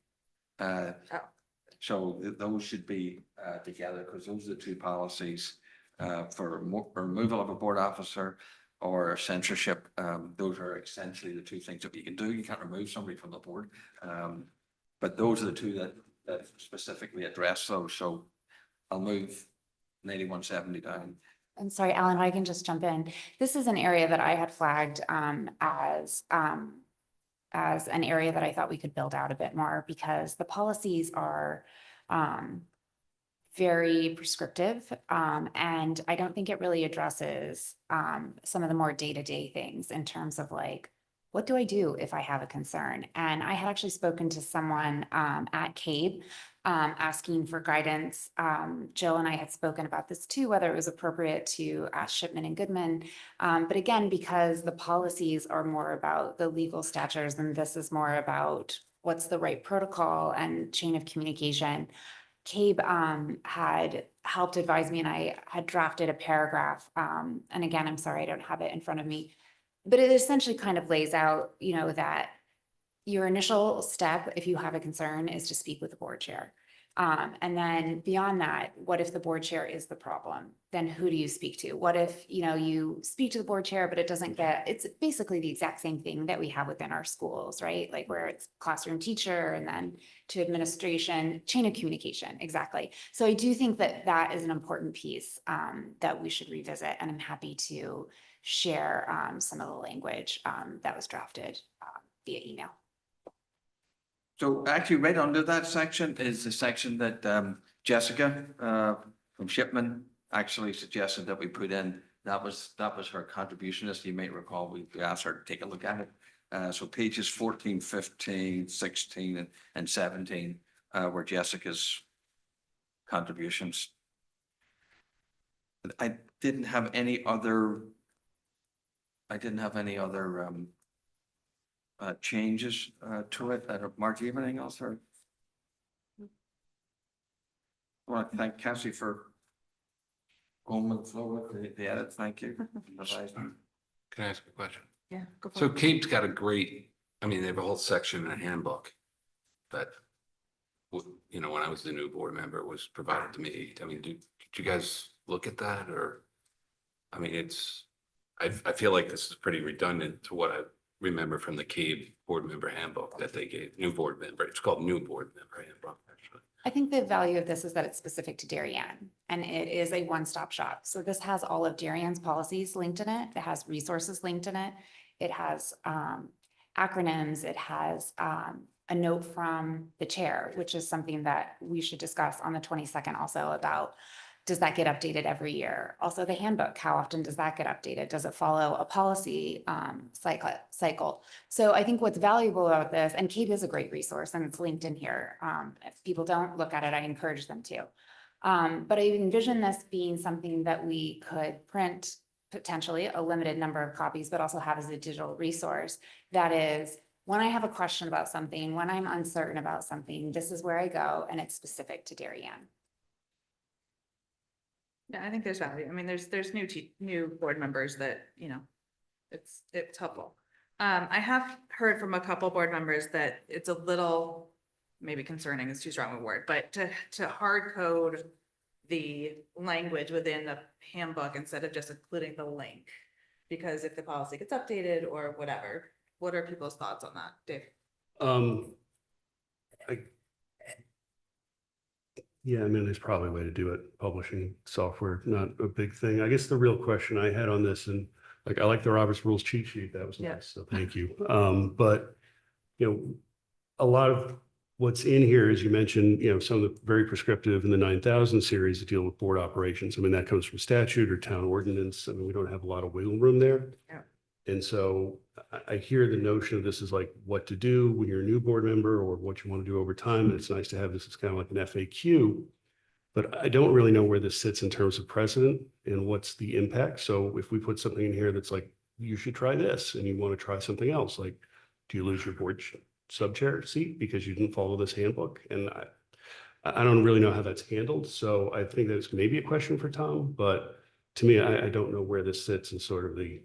So those should be together, because those are the two policies for removal of a board officer or censorship. Those are essentially the two things that you can do. You can't remove somebody from the board. But those are the two that specifically address those. So I'll move 9170 down. I'm sorry, Alan, if I can just jump in. This is an area that I had flagged as an area that I thought we could build out a bit more, because the policies are very prescriptive. And I don't think it really addresses some of the more day-to-day things in terms of like, what do I do if I have a concern? And I had actually spoken to someone at CABE asking for guidance. Jill and I had spoken about this too, whether it was appropriate to ask Shipman and Goodman. But again, because the policies are more about the legal statutes and this is more about what's the right protocol and chain of communication, CABE had helped advise me, and I had drafted a paragraph. And again, I'm sorry, I don't have it in front of me, but it essentially kind of lays out, you know, that your initial step, if you have a concern, is to speak with the board chair. And then beyond that, what if the board chair is the problem? Then who do you speak to? What if, you know, you speak to the board chair, but it doesn't it's basically the exact same thing that we have within our schools, right? Like where it's classroom teacher and then to administration, chain of communication, exactly. So I do think that that is an important piece that we should revisit, and I'm happy to share some of the language that was drafted via email. So actually right under that section is the section that Jessica from Shipman actually suggested that we put in. That was her contribution, as you may recall. We asked her to take a look at it. So pages 14, 15, 16, and 17 were Jessica's contributions. I didn't have any other changes to it. Mark, do you have anything else? Or I want to thank Cassie for going with the flow with the edit. Thank you. Can I ask a question? Yeah. Go for So it. CABE's got a great, I mean, they have a whole section in a handbook that, you know, when I was the new board member, was provided to me. I mean, did you guys look at that? Or, I mean, I feel like this is pretty redundant to what I remember from the CABE board member handbook that they gave, new board member. It's called new board member handbook, actually. I think the value of this is that it's specific to Darien, and it is a one-stop shop. So this has all of Darien's policies linked in it. It has resources linked in it. It has acronyms. It has a note from the chair, which is something that we should discuss on the 22nd also about, does that get updated every year? Also the handbook, how often does that get updated? Does it follow a policy cycle? So I think what's valuable about this, and CABE is a great resource and it's linked in here. If people don't look at it, I encourage them to. But I envision this being something that we could print potentially a limited number of copies, but also have as a digital resource. That is, when I have a question about something, when I'm uncertain about something, this is where I go, and it's specific to Darien. Yeah, I think there's value. I mean, there's new board members that, you know, it's helpful. I have heard from a couple board members that it's a little, maybe concerning is too strong a word, but to hard code the language within the handbook instead of just including the link. Because if the policy gets updated or whatever, what are people's thoughts on that, Dave? Yeah, I mean, there's probably a way to do it. Publishing software, not a big thing. I guess the real question I had on this, and like, I like the Robert's Rules cheat sheet. That was Yeah. nice. So thank you. But, you know, a lot of what's in here, as you mentioned, you know, some of the very prescriptive in the 9000 series that deal with board operations. I mean, that comes from statute or town ordinance. I mean, we don't have a lot of wiggle room there. Yeah. And so I hear the notion of this is like what to do when you're a new board member or what you want to do over time. And it's nice to have this as kind of like an FAQ. But I don't really know where this sits in terms of precedent and what's the impact. So if we put something in here that's like, you should try this and you want to try something else, like, do you lose your board sub-chair seat because you didn't follow this handbook? And I don't really know how that's handled. So I think that's maybe a question for Tom, but to me, I don't know where this sits in sort of the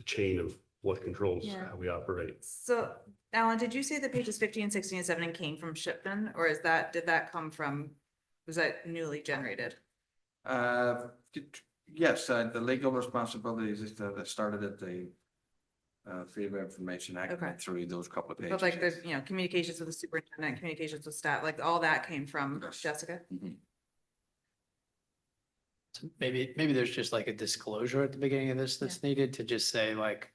chain of what controls Yeah. how we operate. So, Alan, did you say that pages 15, 16, and 17 came from Shipman, or did that come from, was that newly generated? Yes, the legal responsibilities is that started at the Freedom of Information Act, Okay. went through those couple of pages. But like the, communications with the superintendent, communications with staff, like all that came from Yes. Jessica? Mhm. So maybe there's just like a disclosure at the beginning of this that's needed to just say like,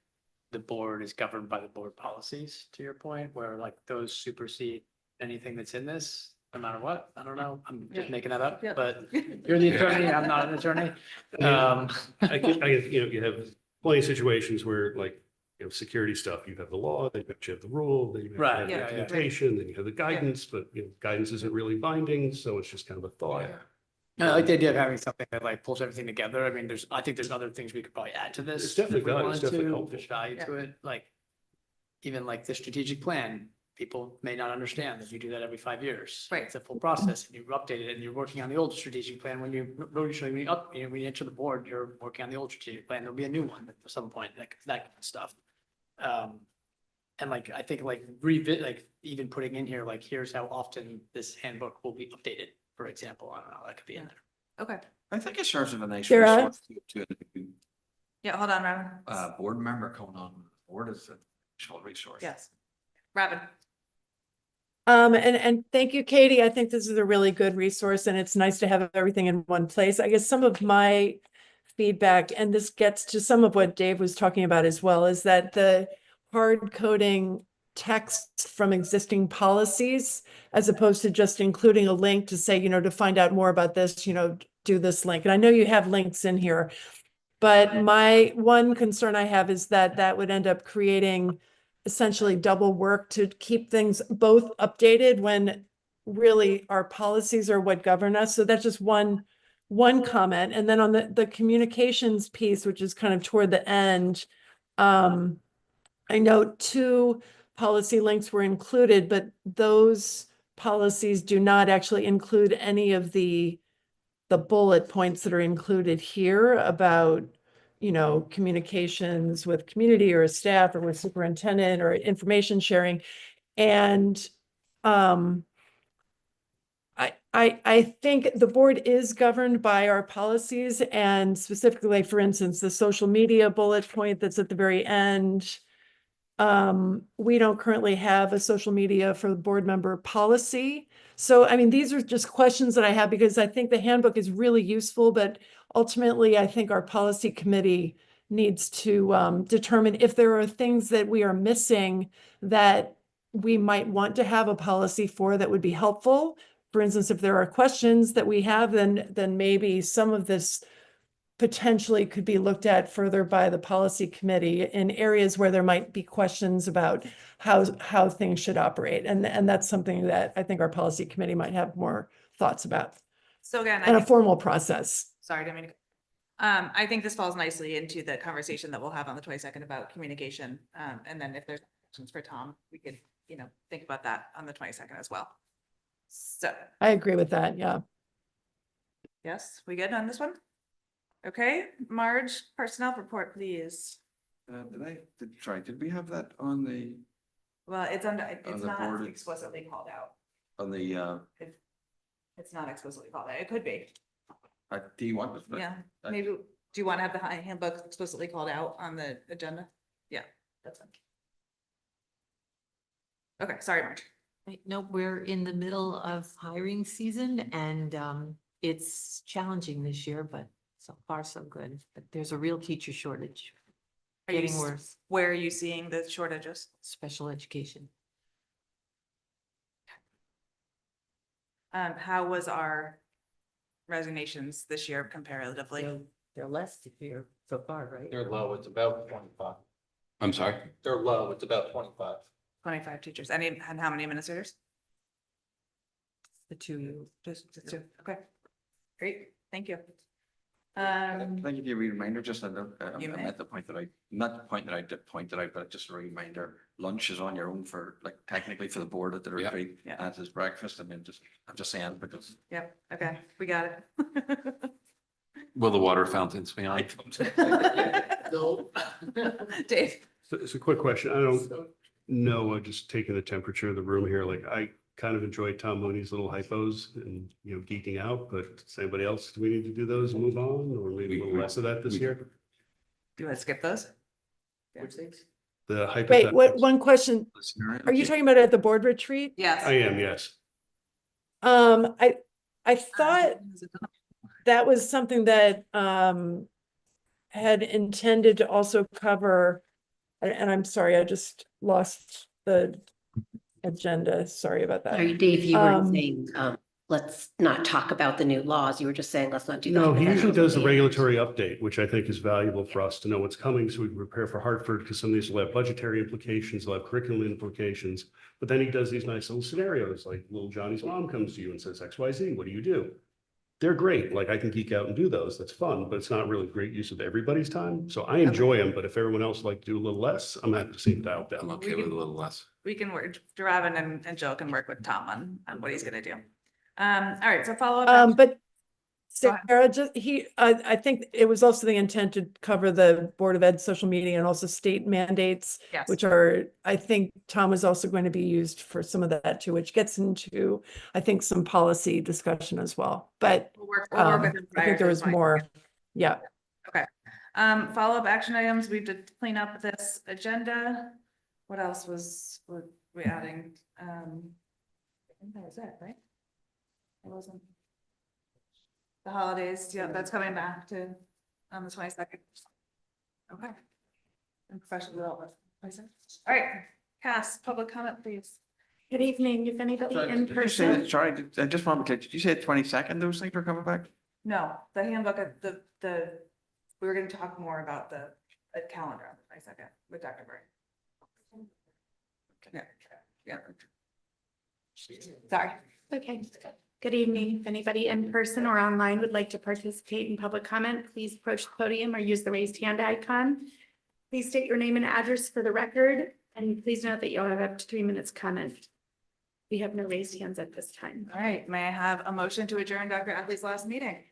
the board is governed by the board policies, to your point, where like those supersede anything that's in this, no matter what. I don't know. I'm just Yeah. making that up, Yeah. but you're the attorney. I'm not an attorney. I guess, you have plenty of situations where like, security stuff, you have the law, then you have the rule, then you Right, have the yeah, yeah. implementation, then you have the guidance, but guidance isn't really binding, so it's just kind of a thought. I like the idea of having something that like pulls everything together. I mean, I think there's other things we could probably add to this. It's definitely if we value, it's wanted definitely to. helpful. There's value to it, like even like the strategic plan, people may not understand that you do that every 5 years. Right. It's a full process and you update it and you're working on the old strategic plan. When when you enter the board, you're working on the old strategic plan. There'll be a new one at some point, like that kind of stuff. And like, I think like like even putting in here, like, here's how often this handbook will be updated, for example. I don't know, that could be in there. Okay. I think it serves as a nice Sarah? resource to Yeah, hold on, Robin. board member coming on board as a useful resource. Yes. Robin. And thank you, Katie. I think this is a really good resource and it's nice to have everything in one place. I guess some of my feedback, and this gets to some of what Dave was talking about as well, is that the hard coding text from existing policies, as opposed to just including a link to say, to find out more about this, do this link. And I know you have links in here, but my one concern I have is that that would end up creating essentially double work to keep things both updated when really our policies are what govern us. So that's just one comment. And then on the communications piece, which is kind of toward the end, I know 2 policy links were included, but those policies do not actually include any of the bullet points that are included here about, communications with community or staff or with superintendent or information sharing. And I think the board is governed by our policies, and specifically, for instance, the social media bullet point that's at the very end. We don't currently have a social media for the board member policy. So, I mean, these are just questions that I have because I think the handbook is really useful, but ultimately, I think our policy committee needs to determine if there are things that we are missing that we might want to have a policy for that would be helpful. For instance, if there are questions that we have, then maybe some of this potentially could be looked at further by the policy committee in areas where there might be questions about how things should operate. And that's something that I think our policy committee might have more thoughts about, So again, and a formal process. sorry, didn't mean to. I think this falls nicely into the conversation that we'll have on the 22nd about communication. And then if there's questions for Tom, we could, think about that on the 22nd as well. So, I agree with that. Yeah. yes, we good on this one? Okay, Marge, personnel report, please. Did we have that on the, Well, it's the not board. explicitly called out. on the, It's not explicitly called out. It could be. do you want? Yeah, maybe, do you want to have the handbook explicitly called out on the agenda? Yeah, that's fine. Okay, sorry, Marge. No, we're in the middle of hiring season and it's challenging this year, but so far so good. But there's a real teacher shortage. Are you Getting worse. Where are you seeing the shortages? Special education. How was our resignations this year comparatively? They're less this year so far, right? They're low. It's about 25. I'm sorry? They're low, it's about 25. 25 teachers. And how many administrators? The two. Just two. Okay. Great. Thank you. Can I give you a reminder, just I'm You may. at the point that not the point that I did point that out, but just a reminder, lunch is on your own for, like, technically for the board at the Yeah. retreat, Yeah. as is breakfast. I mean, I'm just saying because. Yep. Okay. We got it. Will the water fountains be on? Dave. So it's a quick question. I don't know, just taking the temperature of the room here, like I kind of enjoyed Tom Mooney's little hypos and, geeking out, but does anybody else, do we need to do those and move on, or maybe a little less of that this year? Do you want to skip those? Which things? The Wait, what, hypotheticals. one question. Are you talking about at the board retreat? Yes. I am, yes. I thought that was something that, had intended to also cover, and I'm sorry, I just lost the agenda. Sorry about that. Sorry, Dave, you were Um, saying, let's not talk about the new laws. You were just saying, let's not do that. No, he usually does the regulatory update, which I think is valuable for us to know what's coming, so we can prepare for Hartford, because some of these will have budgetary implications, they'll have curriculum implications. But then he does these nice little scenarios, like little Johnny's mom comes to you and says X, Y, Z, what do you do? They're great, like I can geek out and do those, that's fun, but it's not really great use of everybody's time. So I enjoy them, but if everyone else would like to do a little less, I'm happy to see them dialed I'm down. okay with a little less. We can work, Robin and Jill can work with Tom on what he's gonna do. All right, so follow up. but Go ahead. Sarah, just, I think it was also the intent to cover the Board of Ed social media and also state mandates, Yes. which are, I think Tom is also going to be used for some of that too, which gets into, I think, some policy discussion as well. But We'll work with him I prior think there to was the 20. more. Yeah. Okay. Follow-up action items. We did clean up this agenda. What else were we adding? I think that was it, right? It wasn't. The holidays, yeah, that's coming back to, on the 22nd. Okay. And professional development. 22nd. All right, Cass, public comment, please. Good evening, if anybody in Did you say, person. sorry, I just want to be clear, did you say 22nd, those things were coming back? No, the handbook, we were gonna talk more about the calendar on the 22nd with Dr. Bird. Yeah, yeah. Sorry. Okay, good evening. If anybody in person or online would like to participate in public comment, please approach the podium or use the raised hand icon. Please state your name and address for the record, and please note that you'll have up to 3 minutes comment. We have no raised hands at this time. All right, may I have a motion to adjourn Dr. Athley's last meeting?